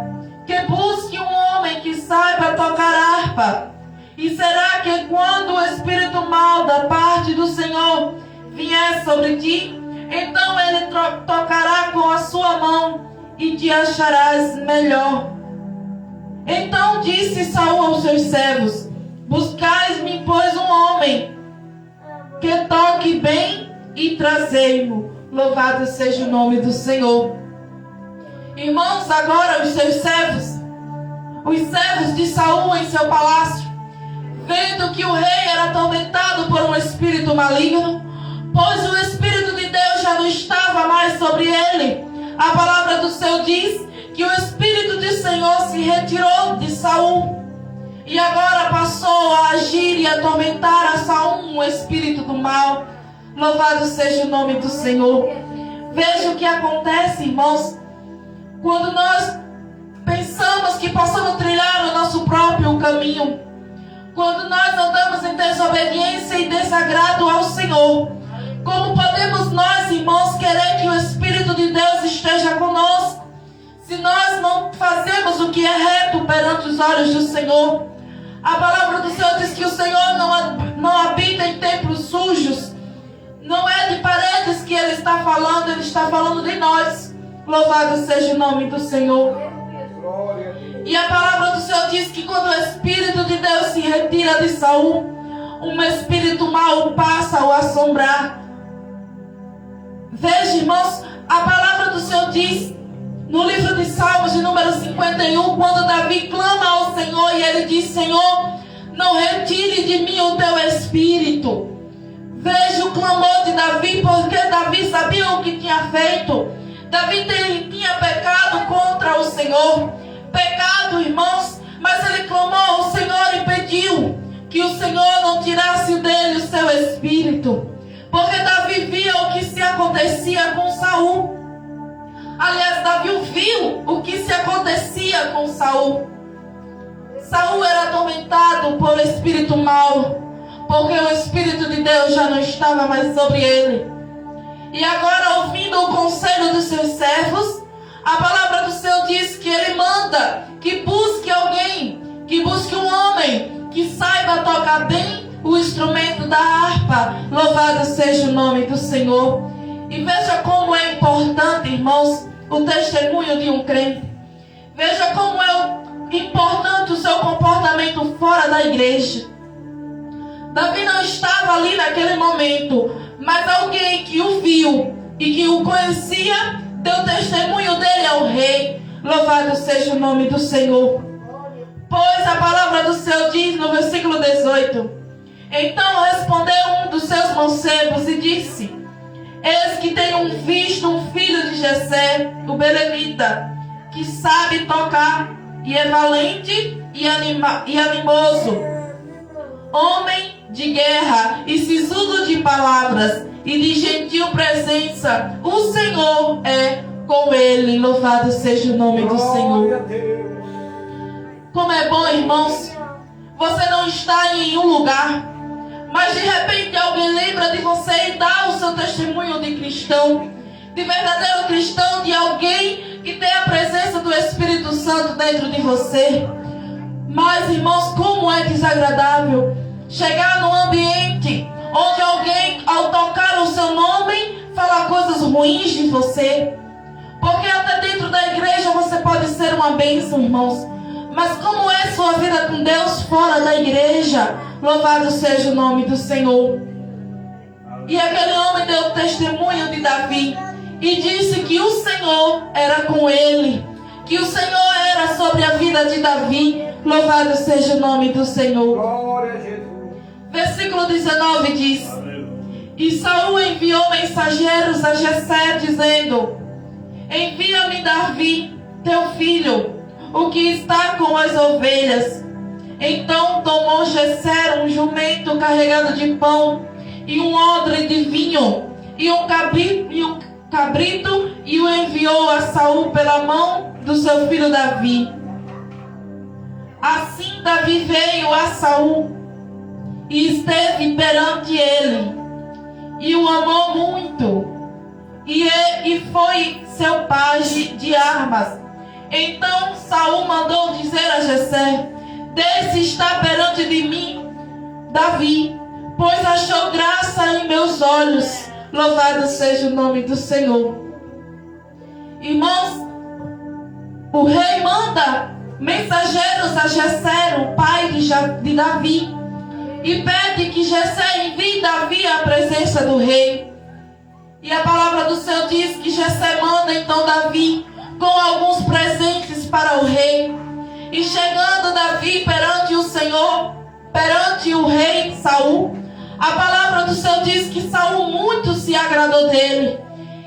que busque um homem que saiba tocar harpa. E será que quando o espírito mau da parte do Senhor vier sobre ti, então ele tocará com a sua mão e te acharás melhor. Então disse Saul aos seus servos: buscais-me, pois, um homem que toque bem e trazei-mo. Louvado seja o nome do Senhor. Irmãos, agora os servos de Saul em seu palácio, vendo que o rei era atormentado por um espírito maligno, pois o Espírito de Deus já não estava mais sobre ele. A palavra do Senhor diz que o Espírito do Senhor se retirou de Saul, e agora passou a agir e atormentar a Saul um espírito do mal. Louvado seja o nome do Senhor. Veja o que acontece, irmãos, quando nós pensamos que possamos trilhar o nosso próprio caminho, quando nós andamos em desobediência e desagrado ao Senhor. Como podemos nós, irmãos, querer que o Espírito de Deus esteja conosco, se nós não fazemos o que é reto perante os olhos do Senhor? A palavra do Senhor diz que o Senhor não habita em templos sujos. Não é de paredes que Ele está falando, Ele está falando de nós. Louvado seja o nome do Senhor. E a palavra do Senhor diz que quando o Espírito de Deus se retira de Saul, um espírito mau passa a o assombrar. Veja, irmãos, a palavra do Senhor diz no livro de Salmos, de número 51, quando Davi clama ao Senhor e ele diz: Senhor, não retire de mim o teu Espírito. Veja o clamor de Davi, porque Davi sabia o que tinha feito. Davi tinha pecado contra o Senhor. Pecado, irmãos, mas ele clamou ao Senhor e pediu que o Senhor não tirasse dele o seu espírito, porque Davi via o que se acontecia com Saul. Aliás, Davi viu o que se acontecia com Saul. Saul era atormentado por espírito mau, porque o Espírito de Deus já não estava mais sobre ele. E agora, ouvindo o conselho dos seus servos, a palavra do Senhor diz que ele manda que busque alguém, que busque um homem que saiba tocar bem o instrumento da harpa. Louvado seja o nome do Senhor. E veja como é importante, irmãos, o testemunho de um crente. Veja como é importante o seu comportamento fora da igreja. Davi não estava ali naquele momento, mas alguém que o viu e que o conhecia deu testemunho dele ao rei. Louvado seja o nome do Senhor. Pois a palavra do Senhor diz no versículo 18: Então respondeu um dos seus mancebos e disse: Eis que tenho visto um filho de Jessé, o belemita, que sabe tocar e é valente e animoso, homem de guerra e sisudo de palavras e de gentil presença. O Senhor é com ele. Louvado seja o nome do Senhor. Como é bom, irmãos, você não está em um lugar, mas de repente alguém lembra de você e dá o seu testemunho de cristão, de verdadeiro cristão, de alguém que tem a presença do Espírito Santo dentro de você. Mas, irmãos, como é desagradável chegar num ambiente onde alguém, ao tocar o seu nome, fala coisas ruins de você. Porque até dentro da igreja você pode ser uma bênção, irmãos. Mas como é sua vida com Deus fora da igreja? Louvado seja o nome do Senhor. E aquele homem deu testemunho de Davi e disse que o Senhor era com ele, que o Senhor era sobre a vida de Davi. Louvado seja o nome do Senhor. Glória a Jesus. Versículo 19 diz: E Saul enviou mensageiros a Jessé, dizendo: Envia-me Davi, teu filho, o que está com as ovelhas. Então tomou Jessé um jumento carregado de pão, e um odre de vinho, e um cabrito, e o enviou a Saul pela mão do seu filho Davi. Assim Davi veio a Saul e esteve perante ele, e o amou muito, e foi seu pajem de armas. Então Saul mandou dizer a Jessé: Desse está perante de mim Davi, pois achou graça em meus olhos. Louvado seja o nome do Senhor. Irmãos, o rei manda mensageiros a Jessé, o pai de Davi, e pede que Jessé envie Davi à presença do rei. E a palavra do Senhor diz que Jessé manda então Davi com alguns presentes para o rei. E chegando Davi perante o Senhor, perante o rei Saul, a palavra do Senhor diz que Saul muito se agradou dele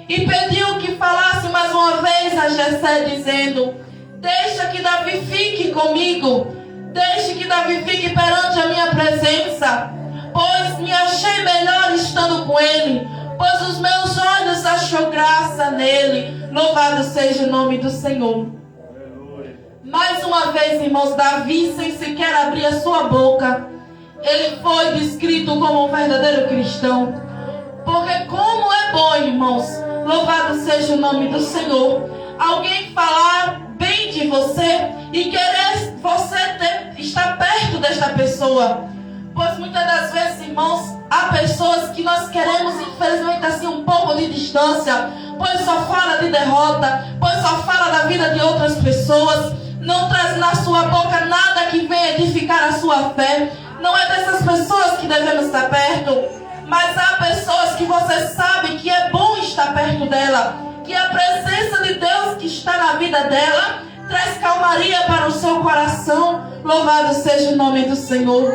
e pediu que falasse mais uma vez a Jessé, dizendo: Deixa que Davi fique comigo, deixe que Davi fique perante a minha presença, pois me achei melhor estando com ele, pois os meus olhos achou graça nele. Louvado seja o nome do Senhor. Mais uma vez, irmãos, Davi, sem sequer abrir a sua boca, ele foi descrito como um verdadeiro cristão. Porque como é bom, irmãos, louvado seja o nome do Senhor, alguém falar bem de você e querer estar perto desta pessoa. Pois muitas das vezes, irmãos, há pessoas que nós queremos, infelizmente, assim, um pouco de distância, pois só fala de derrota, pois só fala da vida de outras pessoas, não traz na sua boca nada que venha edificar a sua fé. Não é dessas pessoas que devemos estar perto, mas há pessoas que você sabe que é bom estar perto dela, que a presença de Deus que está na vida dela traz calmaria para o seu coração. Louvado seja o nome do Senhor.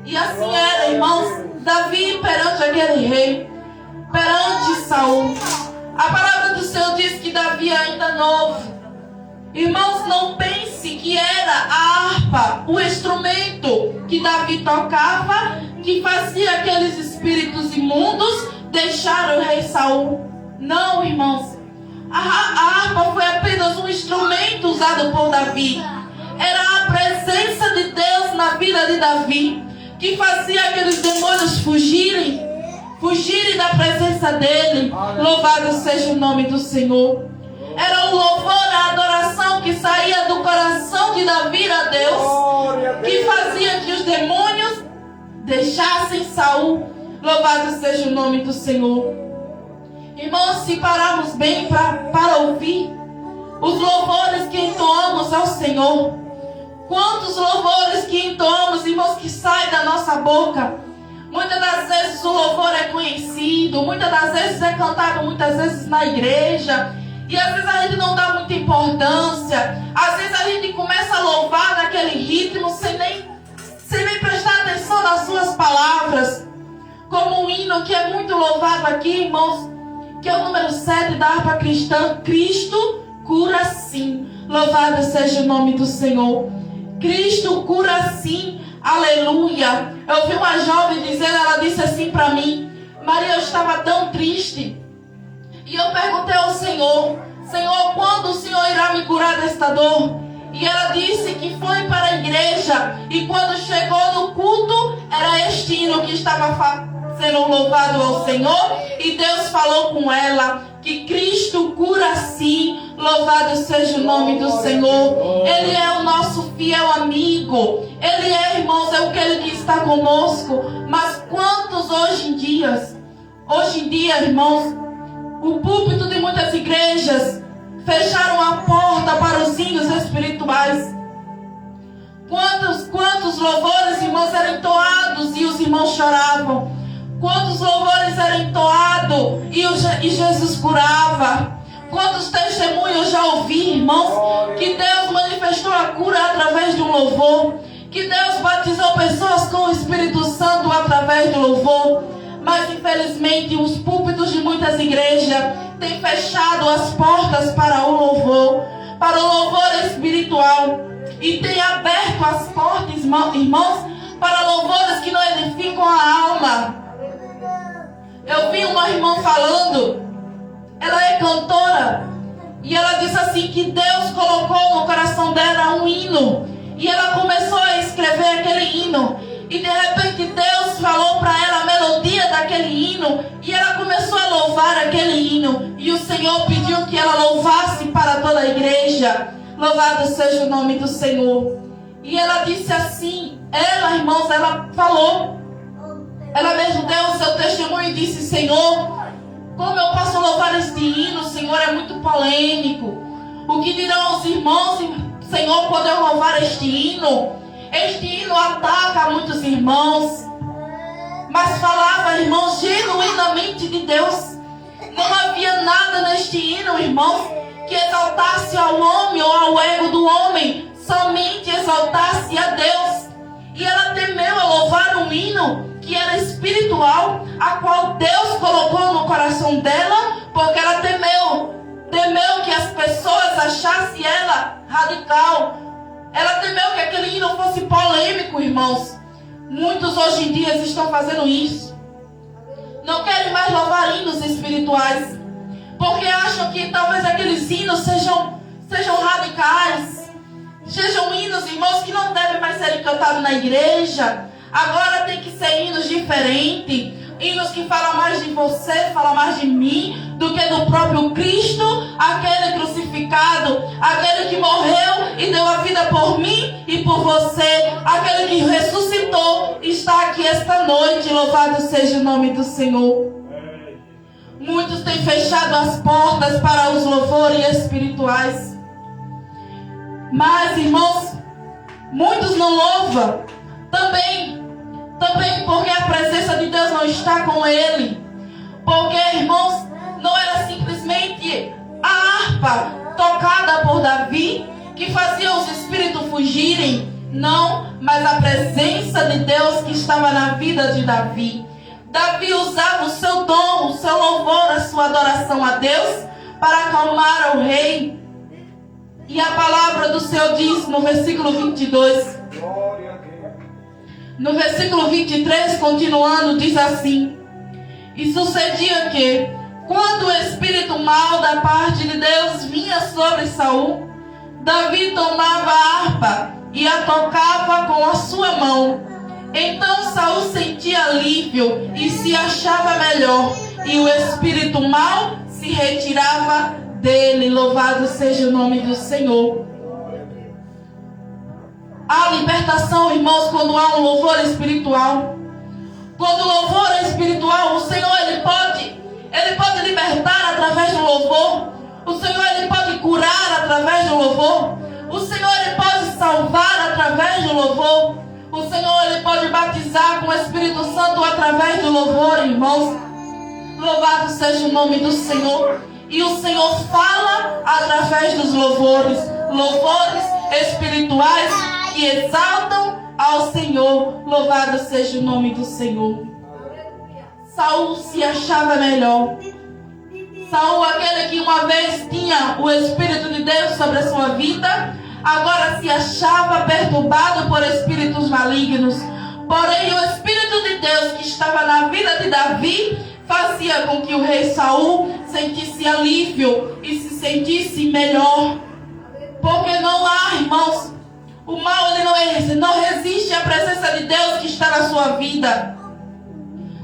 E assim era, irmãos, Davi perante aquele rei, perante Saul. A palavra do Senhor diz que Davi ainda novo. Irmãos, não pense que era a harpa, o instrumento que Davi tocava, que fazia aqueles espíritos imundos deixar o rei Saul. Não, irmãos. A harpa foi apenas um instrumento usado por Davi. Era a presença de Deus na vida de Davi que fazia aqueles demônios fugirem da presença dele. Louvado seja o nome do Senhor. Era o louvor, a adoração que saía do coração de Davi a Deus, que fazia que os demônios deixassem Saul. Louvado seja o nome do Senhor. Irmãos, se pararmos bem para ouvir os louvores que entoamos ao Senhor, quantos louvores que entoamos, irmãos, que saem da nossa boca. Muitas das vezes o louvor é conhecido, muitas das vezes é cantado, muitas vezes na igreja, e às vezes a gente não dá muita importância. Às vezes a gente começa a louvar naquele ritmo sem nem prestar atenção nas suas palavras. Como um hino que é muito louvado aqui, irmãos, que é o número 7 da harpa cristã: Cristo cura sim. Louvado seja o nome do Senhor. Cristo cura sim. Aleluia. Eu vi uma jovem dizendo, ela disse assim para mim: Maria, eu estava tão triste. E eu perguntei ao Senhor: Senhor, quando o Senhor irá me curar desta dor? E ela disse que foi para a igreja, e quando chegou no culto, era este hino que estava sendo louvado ao Senhor, e Deus falou com ela que Cristo cura sim. Louvado seja o nome do Senhor. Ele é o nosso fiel amigo. Ele é, irmãos, é aquele que está conosco. Mas quantos hoje em dia, irmãos, o púlpito de muitas igrejas fecharam a porta para os hinos espirituais. Quantos louvores, irmãos, eram entoados e os irmãos choravam. Quantos louvores eram entoados e Jesus curava. Quantos testemunhos já ouvi, irmãos, que Deus manifestou a cura através de um louvor, que Deus batizou pessoas com o Espírito Santo através do louvor. Mas infelizmente os púlpitos de muitas igrejas têm fechado as portas para o louvor espiritual, e têm aberto as portas, irmãos, para louvores que não edificam a alma. Eu vi uma irmã falando, ela é cantora, e ela disse assim que Deus colocou no coração dela um hino, e ela começou a escrever aquele hino, e de repente Deus falou para ela a melodia daquele hino, e ela começou a louvar aquele hino, e o Senhor pediu que ela louvasse para toda a igreja. Louvado seja o nome do Senhor. E ela disse assim, irmãos, ela falou, ela mesmo deu o seu testemunho e disse: Senhor, como eu posso louvar este hino? Senhor, é muito polêmico. O que dirão os irmãos, Senhor, quando eu louvar este hino? Este hino ataca muitos irmãos. Mas falava, irmãos, genuinamente de Deus. Não havia nada neste hino, irmãos, que exaltasse ao homem ou ao ego do homem. Somente exaltasse a Deus. E ela temeu a louvar um hino que era espiritual, a qual Deus colocou no coração dela, porque ela temeu que as pessoas achassem ela radical. Ela temeu que aquele hino fosse polêmico, irmãos. Muitos hoje em dia estão fazendo isso. Não querem mais louvar hinos espirituais, porque acham que talvez aqueles hinos sejam radicais, sejam hinos, irmãos, que não devem mais ser cantados na igreja. Agora tem que ser hinos diferentes, hinos que falam mais de você, falam mais de mim, do que do próprio Cristo, aquele crucificado, aquele que morreu e deu a vida por mim e por você, aquele que ressuscitou, está aqui esta noite. Louvado seja o nome do Senhor. Muitos têm fechado as portas para os louvores espirituais. Mas, irmãos, muitos não louvam também porque a presença de Deus não está com ele. Porque, irmãos, não era simplesmente a harpa tocada por Davi que fazia os espíritos fugirem. Não, mas a presença de Deus que estava na vida de Davi. Davi usava o seu dom, o seu louvor, a sua adoração a Deus para acalmar o rei. E a palavra do Senhor diz no versículo 22. No versículo 23, continuando, diz assim: E sucedia que, quando o espírito mau da parte de Deus vinha sobre Saul, Davi tomava a harpa e a tocava com a sua mão. Então Saul sentia alívio e se achava melhor, e o espírito mau se retirava dele. Louvado seja o nome do Senhor. Há libertação, irmãos, quando há um louvor espiritual. Quando o louvor é espiritual, o Senhor ele pode libertar através do louvor. O Senhor ele pode curar através do louvor. O Senhor ele pode salvar através do louvor. O Senhor ele pode batizar com o Espírito Santo através do louvor, irmãos. Louvado seja o nome do Senhor. E o Senhor fala através dos louvores. Louvores espirituais que exaltam ao Senhor. Louvado seja o nome do Senhor. Saul se achava melhor. Saul, aquele que uma vez tinha o Espírito de Deus sobre a sua vida, agora se achava perturbado por espíritos malignos. Porém, o Espírito de Deus que estava na vida de Davi fazia com que o rei Saul sentisse alívio e se sentisse melhor. Porque não há, irmãos, o mal ele não resiste à presença de Deus que está na sua vida.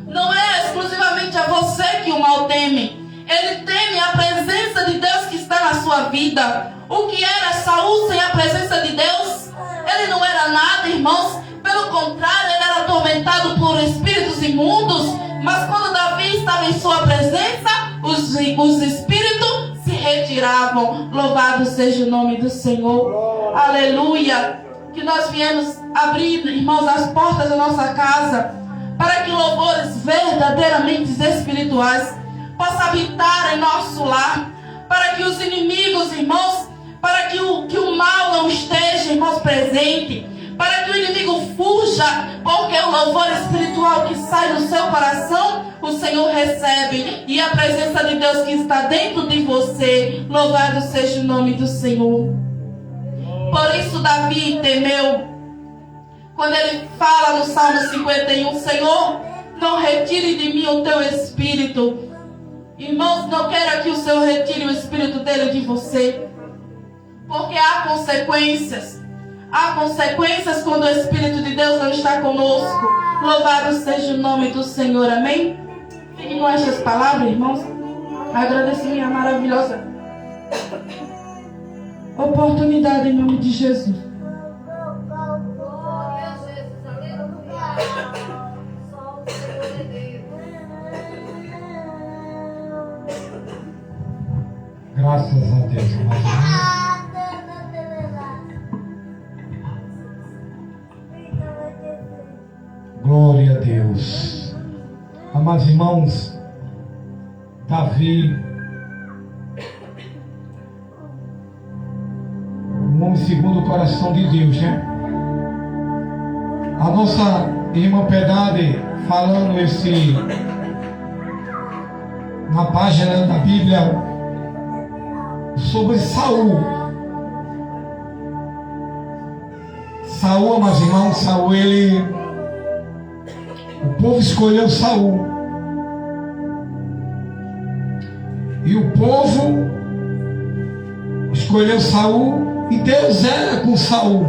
Não é exclusivamente a você que o mal teme. Ele teme a presença de Deus que está na sua vida. O que era Saul sem a presença de Deus? Ele não era nada, irmãos. Pelo contrário, ele era atormentado por espíritos imundos. Mas quando Davi estava em sua presença, os espíritos se retiravam. Louvado seja o nome do Senhor. Aleluia. Que nós viemos abrir, irmãos, as portas da nossa casa, para que louvores verdadeiramente espirituais possam habitar em nosso lar, para que os inimigos, irmãos, para que o mal não esteja, irmãos, presente, para que o inimigo fuja, porque o louvor espiritual que sai do seu coração, o Senhor recebe, e a presença de Deus que está dentro de você. Louvado seja o nome do Senhor. Por isso Davi temeu. Quando ele fala no Salmo 51, Senhor, não retire de mim o teu espírito. Irmãos, não quero que o Senhor retire o espírito dele de você. Porque há consequências. Há consequências quando o Espírito de Deus não está conosco. Louvado seja o nome do Senhor, amém? Fiquem com estas palavras, irmãos. Agradeço minha maravilhosa oportunidade em nome de Jesus. Graças a Deus, amados. Glória a Deus. Amados irmãos, Davi, um homem segundo o coração de Deus, né? A nossa irmã Piedade falando na página da Bíblia sobre Saul. Saul, amados irmãos, Saul, o povo escolheu Saul. E o povo escolheu Saul e Deus era com Saul.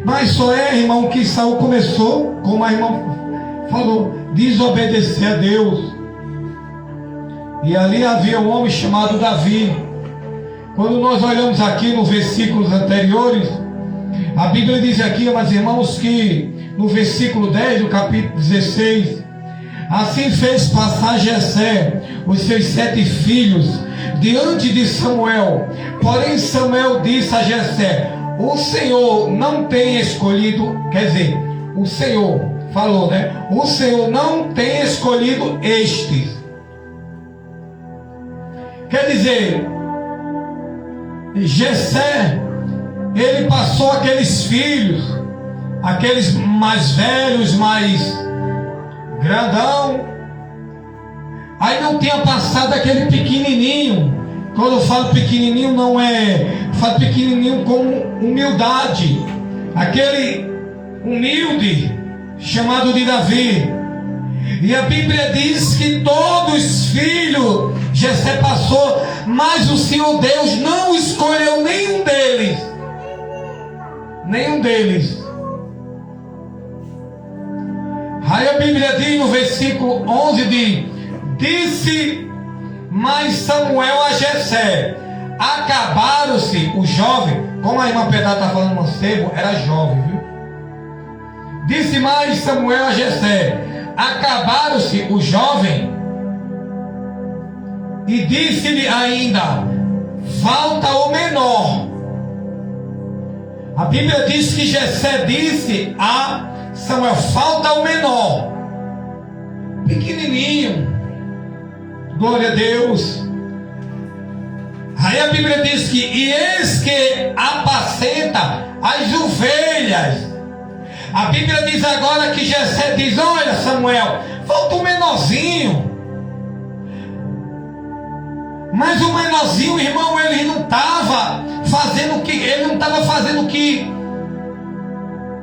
Mas só irmão, que Saul começou, como a irmã falou, desobedecer a Deus. E ali havia um homem chamado Davi. Quando nós olhamos aqui nos versículos anteriores, a Bíblia diz aqui, meus irmãos, que no versículo 10 do capítulo 16, assim fez passar Jessé os seus 7 filhos diante de Samuel. Porém Samuel disse a Jessé: o Senhor não tem escolhido, quer dizer, o Senhor falou, né? O Senhor não tem escolhido estes. Quer dizer, Jessé, ele passou aqueles filhos, aqueles mais velhos, mais grandão, aí não tinha passado aquele pequenininho. Quando eu falo pequenininho, não é, eu falo pequenininho com humildade, aquele humilde chamado de Davi. E a Bíblia diz que todos os filhos Jessé passou, mas o Senhor Deus não escolheu nenhum deles. Nenhum deles. Aí a Bíblia diz no versículo 11: disse mais Samuel a Jessé: acabaram-se os jovens. Como a irmã Pedra está falando, mancebo, era jovem, viu? Disse mais Samuel a Jessé: acabaram-se o jovem, e disse-lhe ainda: falta o menor. A Bíblia diz que Jessé disse a Samuel: falta o menor, pequenininho. Glória a Deus. Aí a Bíblia diz que: e eis que apacenta as ovelhas. A Bíblia diz agora que Jessé diz: olha, Samuel, falta um menorzinho. Mas o menorzinho, irmão, ele não estava fazendo o que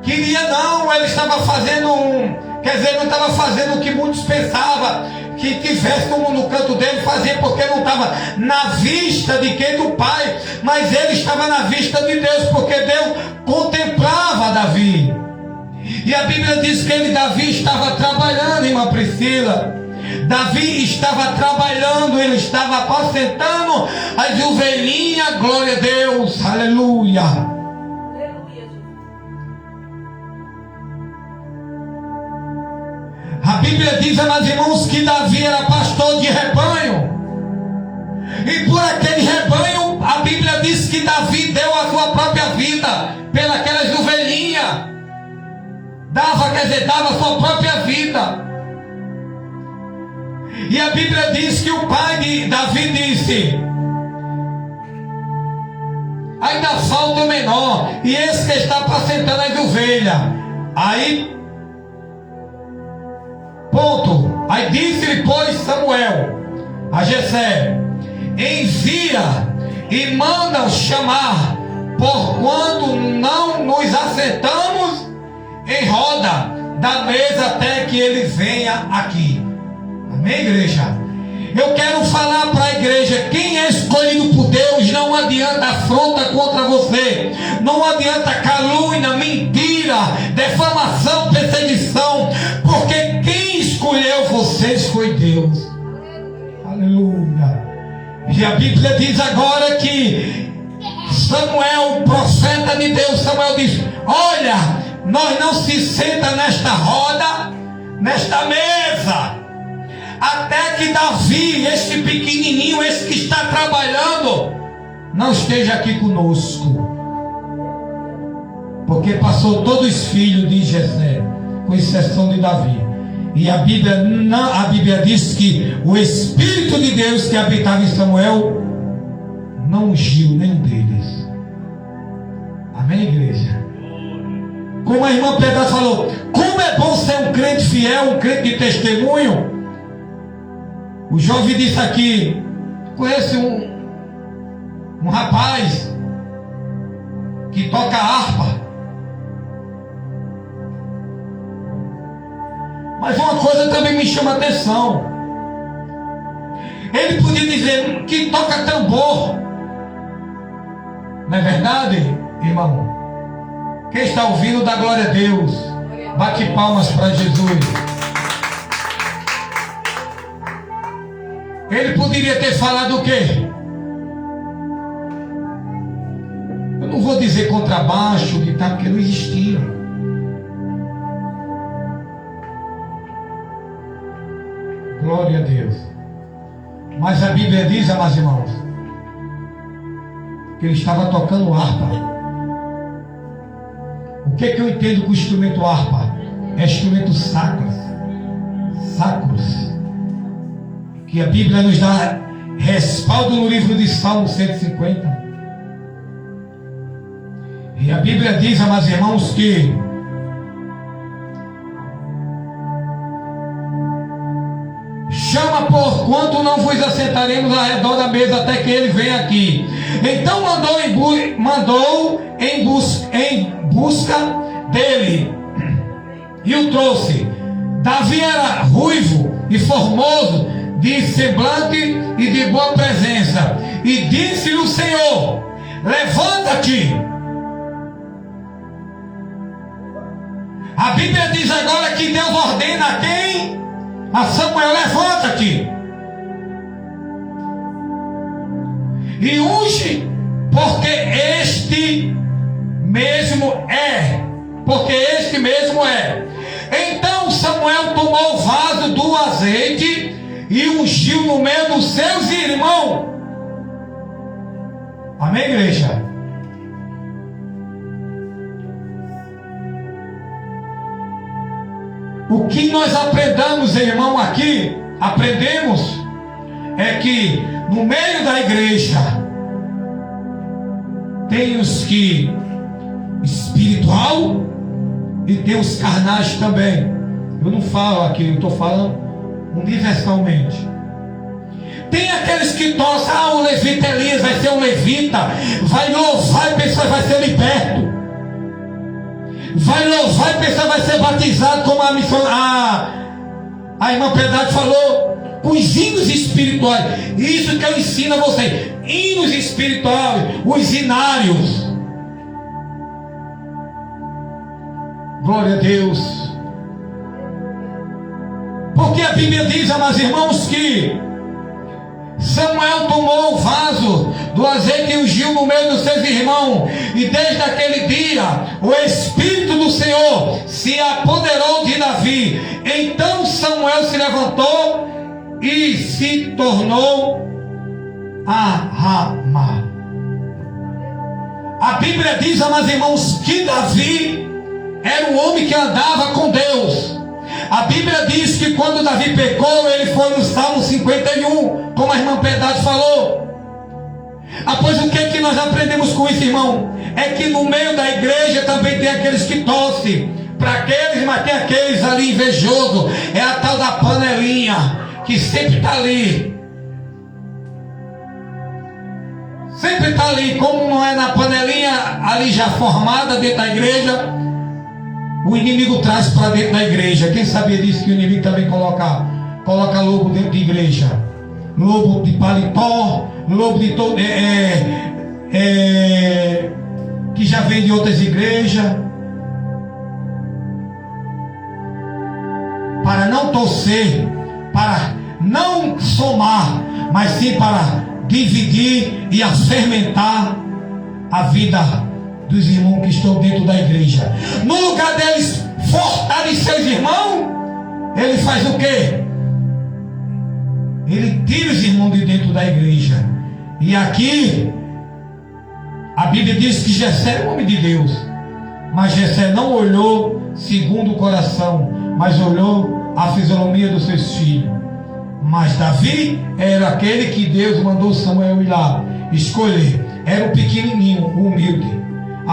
queria, não. Ele estava fazendo não estava fazendo o que muitos pensavam que tivesse no canto dele fazer, porque não estava na vista de quem? Do pai, mas ele estava na vista de Deus, porque Deus contemplava Davi. E a Bíblia diz que Davi estava trabalhando, irmã Priscila. Davi estava trabalhando, ele estava apacentando as ovelhinhas. Glória a Deus, aleluia. A Bíblia diz, amados irmãos, que Davi era pastor de rebanho. E por aquele rebanho, a Bíblia diz que Davi deu a sua própria vida pelas ovelhinhas. Dava a sua própria vida. E a Bíblia diz que o pai de Davi disse: ainda falta o menor, e esse que está apacentando as ovelhas. Aí, ponto. Aí disse-lhe, pois, Samuel a Jessé: envia e manda chamar, porquanto não nos assentamos em roda da mesa até que ele venha aqui. Amém, igreja? Eu quero falar para a igreja: quem é escolhido por Deus, não adianta afronta contra você, não adianta calúnia, mentira, defamação, perseguição, porque quem escolheu vocês foi Deus. Aleluia. E a Bíblia diz agora que Samuel, profeta de Deus, Samuel diz: olha, nós não se senta nesta roda, nesta mesa, até que Davi, este pequenininho, esse que está trabalhando, não esteja aqui conosco. Porque passou todos os filhos de Jessé, com exceção de Davi. E a Bíblia diz que o Espírito de Deus que habitava em Samuel não ungiu nenhum deles. Amém, igreja? Como a irmã Pedra falou, como é bom ser um crente fiel, um crente de testemunho. O jovem disse aqui: conhece um rapaz que toca harpa. Mas uma coisa também me chama a atenção. Ele podia dizer que toca tambor. Não é verdade, irmão? Quem está ouvindo, dá glória a Deus. Bate palmas para Jesus. Ele poderia ter falado o quê? Eu não vou dizer contrabaixo, guitarra, porque não existia. Glória a Deus. Mas a Bíblia diz, amados irmãos, que ele estava tocando harpa. O que eu entendo com o instrumento harpa? É instrumento sacros. Que a Bíblia nos dá respaldo no livro de Salmo 150. E a Bíblia diz, amados irmãos, que chama, porquanto não vos assentaremos ao redor da mesa até que ele venha aqui. Então mandou em busca dele e o trouxe. Davi era ruivo e formoso, de semblante e de boa presença. E disse-lhe o Senhor: levanta-te. A Bíblia diz agora que Deus ordena a quem? A Samuel: levanta-te e unge, porque este mesmo é. Então Samuel tomou o vaso do azeite e ungiu no meio dos seus irmãos. Amém, igreja? O que nós aprendemos, irmão, aqui, aprendemos, é que no meio da igreja tem os que espiritual e tem os carnais também. Eu não falo aqui, eu estou falando universalmente. Tem aqueles que torcem, o levita Elias vai ser um levita, vai louvar e a pessoa vai ser liberto. Vai louvar e a pessoa vai ser batizado, como a irmã Piedade falou, os hinos espirituais. Isso que eu ensino a vocês, hinos espirituais, os hinários. Glória a Deus. Porque a Bíblia diz, amados irmãos, que Samuel tomou o vaso do azeite e ungiu no meio dos seus irmãos, e desde aquele dia o Espírito do Senhor se apoderou de Davi. Então Samuel se levantou e se tornou a Ramá. A Bíblia diz, amados irmãos, que Davi era um homem que andava com Deus. A Bíblia diz que quando Davi pecou, ele foi no Salmo 51, como a irmã Piedade falou. Pois o que é que nós aprendemos com isso, irmão? É que no meio da igreja também tem aqueles que torcem para aqueles, mas tem aqueles ali invejosos. É a tal da panelinha que sempre está ali. Sempre está ali, como não é na panelinha ali já formada dentro da igreja, o inimigo traz para dentro da igreja. Quem sabia disso, que o inimigo também coloca lobo dentro de igreja? Lobo de paletó, lobo de todo, que já vem de outras igrejas, para não torcer, para não somar, mas sim para dividir e fermentar a vida dos irmãos que estão dentro da igreja. No lugar deles fortalecer os irmãos, ele faz o quê? Ele tira os irmãos de dentro da igreja. E aqui a Bíblia diz que Jessé é um homem de Deus, mas Jessé não olhou segundo o coração, mas olhou a fisionomia dos seus filhos. Mas Davi era aquele que Deus mandou Samuel ir lá escolher. Era um pequenininho, humilde.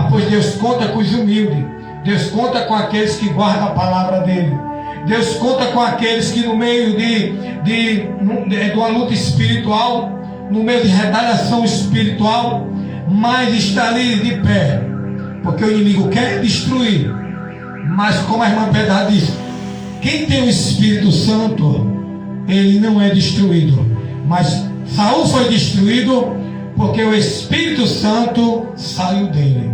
Pois Deus conta com os humildes. Deus conta com aqueles que guardam a palavra dele. Deus conta com aqueles que no meio de uma luta espiritual, no meio de retaliação espiritual, mas está ali de pé, porque o inimigo quer destruir. Mas como a irmã Piedade diz, quem tem o Espírito Santo, ele não é destruído. Mas Saul foi destruído porque o Espírito Santo saiu dele.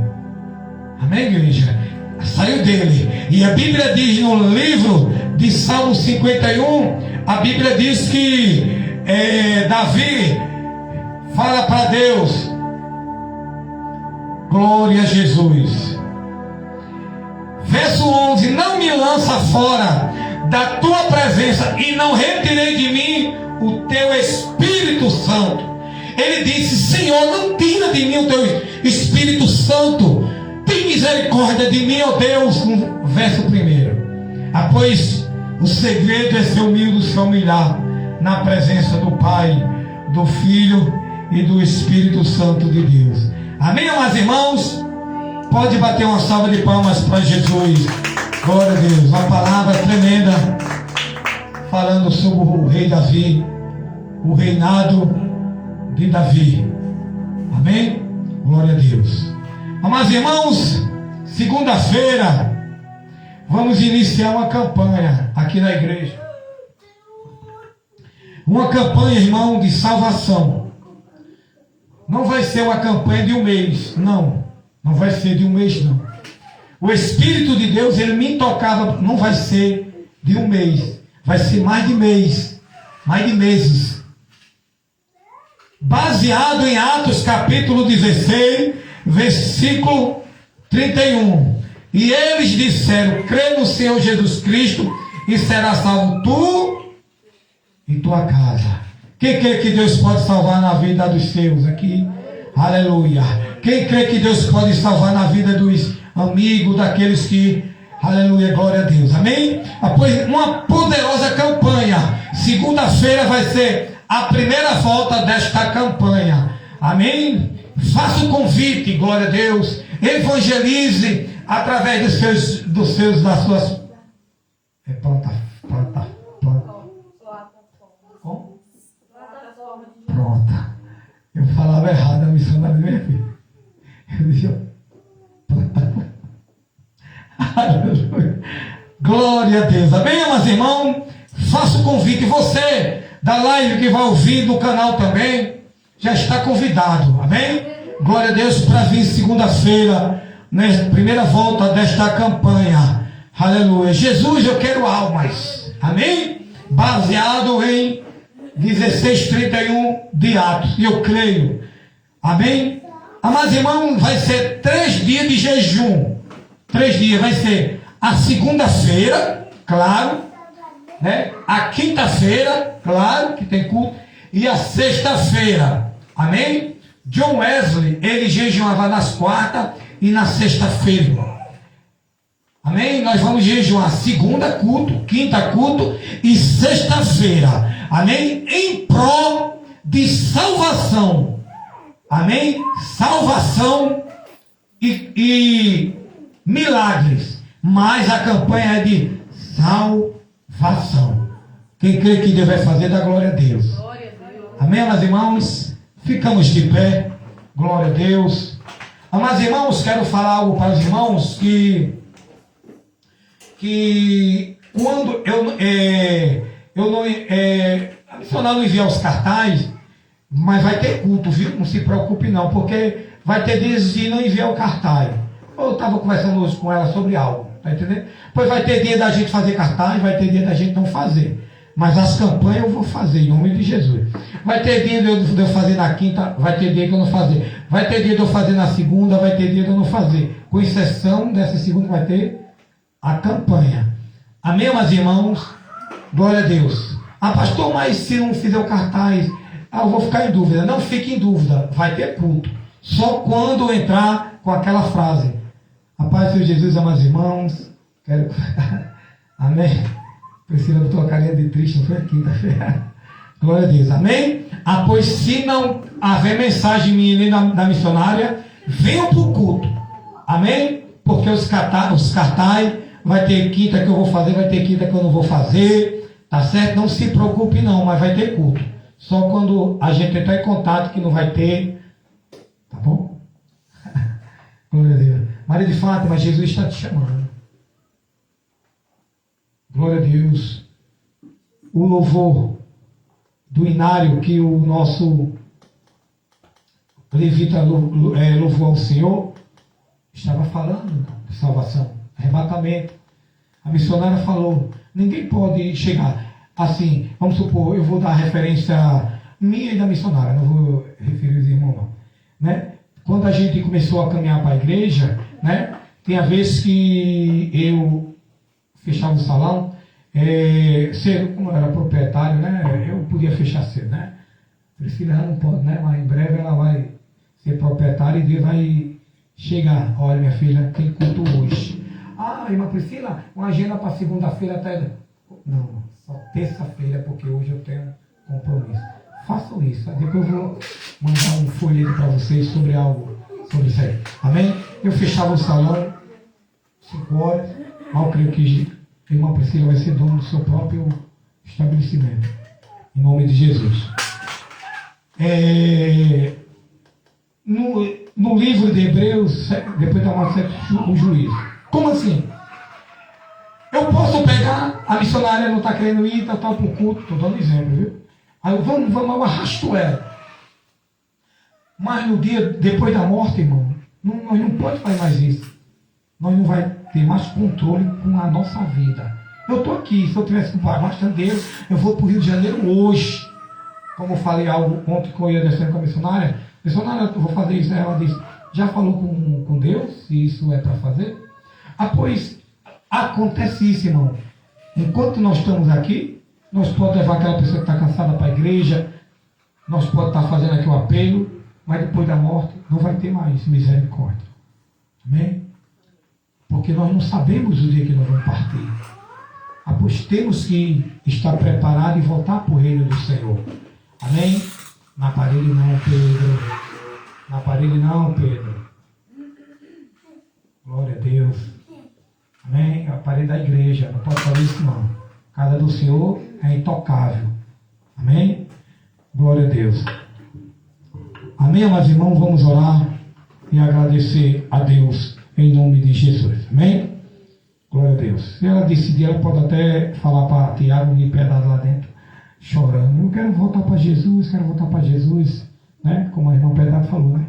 Amém, igreja? Saiu dele. E a Bíblia diz no livro de Salmo 51, a Bíblia diz que Davi fala para Deus, glória a Jesus. Verso 11: não me lança fora da tua presença e não retirei de mim o teu Espírito Santo. Ele disse, Senhor, não tira de mim o teu Espírito Santo. Tem misericórdia de mim, ó Deus. No verso 1. Pois o segredo é ser humilde, se humilhar na presença do Pai, do Filho e do Espírito Santo de Deus. Amém, amados irmãos? Pode bater uma salva de palmas para Jesus. Glória a Deus. Uma palavra tremenda falando sobre o rei Davi, o reinado de Davi. Amém? Glória a Deus. Amados irmãos, segunda-feira vamos iniciar uma campanha aqui na igreja. Uma campanha, irmão, de salvação. Não vai ser uma campanha de um mês. Não vai ser de um mês, não. O Espírito de Deus, ele me tocava. Não vai ser de um mês. Vai ser mais de mês. Mais de meses. Baseado em Atos capítulo 16, versículo 31. E eles disseram, crê no Senhor Jesus Cristo e será salvo tu e tua casa. Quem crê que Deus pode salvar na vida dos seus aqui? Aleluia. Quem crê que Deus pode salvar na vida dos amigos, daqueles que... Aleluia, glória a Deus. Amém? Após uma poderosa campanha. Segunda-feira vai ser a primeira volta desta campanha. Amém? Faça o convite, glória a Deus. Evangelize através das suas... Como? Pronta. Eu falava errado a missionária do meu filho. Eu disse, aleluia. Glória a Deus. Amém, meus irmãos? Faça o convite. Você da live que vai ouvir no canal também, já está convidado. Amém? Glória a Deus, para vir segunda-feira, na primeira volta desta campanha. Aleluia. Jesus, eu quero almas. Amém? Baseado em 16:31 de Atos. E eu creio. Amém? Amados irmãos, vai ser 3 dias de jejum. 3 dias. Vai ser a segunda-feira, claro, né? A quinta-feira, claro, que tem culto. E a sexta-feira. Amém? John Wesley, ele jejuava nas quartas e na sexta-feira. Amém? Nós vamos jejuar segunda culto, quinta culto e sexta-feira. Amém? Em prol de salvação. Amém? Salvação e milagres. Mas a campanha é de salvação. Quem crê que Deus vai fazer, dá glória a Deus. Amém, meus irmãos? Ficamos de pé. Glória a Deus. Amados irmãos, quero falar algo para os irmãos que quando a missionária não enviar os cartazes, mas vai ter culto, viu? Não se preocupe não, porque vai ter dias de não enviar o cartaz. Eu estava conversando hoje com ela sobre algo, tá entendendo? Pois vai ter dia da gente fazer cartaz, vai ter dia da gente não fazer. Mas as campanhas eu vou fazer, em nome de Jesus. Vai ter dia de eu fazer na quinta, vai ter dia que eu não fazer. Vai ter dia de eu fazer na segunda, vai ter dia de eu não fazer. Com exceção dessa segunda vai ter a campanha. Amém, meus irmãos? Glória a Deus. Ah, pastor, mas se não fizer o cartaz, eu vou ficar em dúvida. Não fique em dúvida, vai ter culto. Só quando entrar com aquela frase. A paz do Senhor Jesus, amados irmãos. Quero... Amém? Priscila botou a carinha de triste, não foi quinta-feira. Glória a Deus, amém? Pois se não haver mensagem minha nem da missionária, venham para o culto. Amém? Porque os cartazes vai ter quinta que eu vou fazer, vai ter quinta que eu não vou fazer. Tá certo? Não se preocupe não, mas vai ter culto. Só quando a gente entrar em contato que não vai ter. Tá bom? Glória a Deus. Maria de Fátima, Jesus está te chamando. Glória a Deus. O louvor do inário que o nosso levita louvou ao Senhor, estava falando de salvação, arrebatamento. A missionária falou, ninguém pode chegar assim, vamos supor, eu vou dar referência minha e da missionária, não vou referir os irmãos não, né? Quando a gente começou a caminhar para a igreja, né? Tem a vez que eu fechava o salão, cedo, como eu era proprietário, né? Eu podia fechar cedo, né? Priscila não pode, né? Mas em breve ela vai ser proprietária e Deus vai chegar. Olha, minha filha, tem culto hoje. Ah, irmã Priscila, uma agenda para segunda-feira até... Não, só terça-feira, porque hoje eu tenho compromisso. Façam isso. Depois eu vou mandar um folheto para vocês sobre algo, sobre isso aí. Amém? Eu fechava o salão 5 horas, mal creio que a irmã Priscila vai ser dona do seu próprio estabelecimento. Em nome de Jesus. No livro de Hebreus, depois da morte, o juízo. Como assim? Eu posso pegar, a missionária não está querendo ir, tá para o culto, estou dando exemplo, viu? Aí eu arrasto ela. Mas no dia, depois da morte, irmão, nós não podemos fazer mais isso. Nós não vai ter mais controle com a nossa vida. Eu estou aqui, se eu tivesse com bastante Deus, eu vou para o Rio de Janeiro hoje. Como eu falei algo ontem que eu ia descendo com a missionária, eu vou fazer isso. Aí ela disse, já falou com Deus, se isso é para fazer? Pois acontece isso, irmão. Enquanto nós estamos aqui, nós podemos levar aquela pessoa que está cansada para a igreja, nós podemos estar fazendo aqui o apelo, mas depois da morte não vai ter mais misericórdia. Amém? Porque nós não sabemos o dia que nós vamos partir. Pois temos que estar preparados e voltar para o reino do Senhor. Amém? Na parede não, Pedro. Na parede não, Pedro. Glória a Deus. Amém? A parede da igreja. Não pode fazer isso não. A casa do Senhor é intocável. Amém? Glória a Deus. Amém, amados irmãos? Vamos orar e agradecer a Deus em nome de Jesus. Amém? Glória a Deus. Se ela decidir, ela pode até falar para Tiago me pedalar lá dentro, chorando. Eu quero voltar para Jesus, quero voltar para Jesus. Né? Como a irmã Pedro falou, né?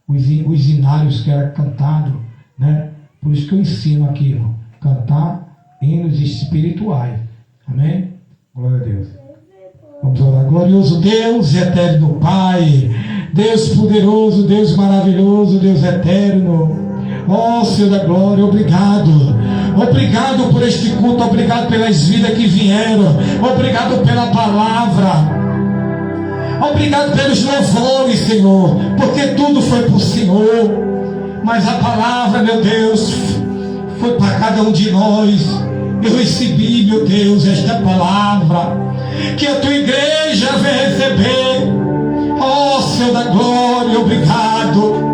Os hinários que era cantado, né? Por isso que eu ensino aqui, irmão. Cantar hinos espirituais. Amém? Glória a Deus. Vamos orar. Glorioso Deus, eterno Pai, Deus poderoso, Deus maravilhoso, Deus eterno. Ó Senhor da glória, obrigado. Obrigado por este culto, obrigado pelas vidas que vieram, obrigado pela palavra. Obrigado pelos louvores, Senhor, porque tudo foi para o Senhor. Mas a palavra, meu Deus, foi para cada um de nós. Eu recebi, meu Deus, esta palavra que a tua igreja vem receber. Ó Senhor da glória, obrigado.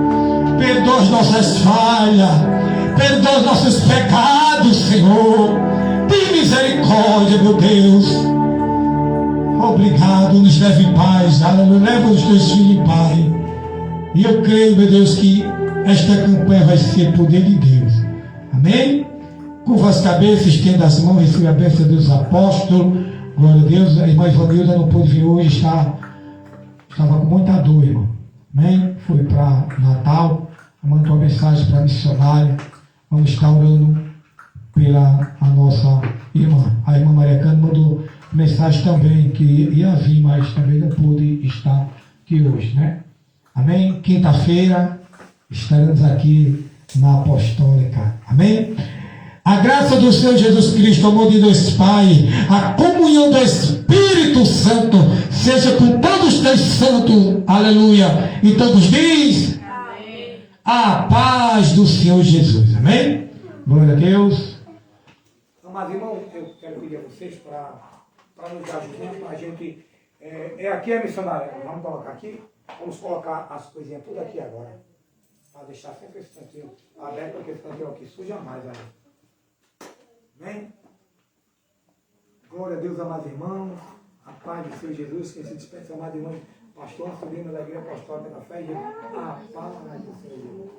Perdoa as nossas falhas, perdoa os nossos pecados, Senhor. Tem misericórdia, meu Deus. Obrigado, nos leve em paz. Aleluia, leva os teus filhos em paz. E eu creio, meu Deus, que esta campanha vai ser poder de Deus. Amém? Curva as cabeças, estenda as mãos, receba a bênção dos apóstolos. Glória a Deus. A irmã Ivanilda não pôde vir hoje, estava com muita dor, irmão. Amém? Foi para Natal. Mandou uma mensagem para a missionária. Vamos estar orando pela a nossa irmã. A irmã Maria Cândido mandou mensagem também, que ia vir, mas também não pôde estar aqui hoje, né? Amém? Quinta-feira estaremos aqui na Apostólica. Amém? A graça do Senhor Jesus Cristo, o amor de Deus Pai, a comunhão do Espírito Santo, seja com todos os teus santos. Aleluia. E todos diz... A paz do Senhor Jesus. Amém? Glória a Deus. Amados irmãos, eu quero pedir a vocês para nos ajudar, para a gente... aqui é missionária. Vamos colocar aqui. Vamos colocar as coisinhas tudo aqui agora. Para deixar sempre esse cantinho aberto, porque esse cantinho aqui suja mais aí. Amém? Glória a Deus, amados irmãos. A paz do Senhor Jesus. Quem se dispensa, amados irmãos. Pastor Anselino da Igreja Apostólica da Fé, a paz do Senhor.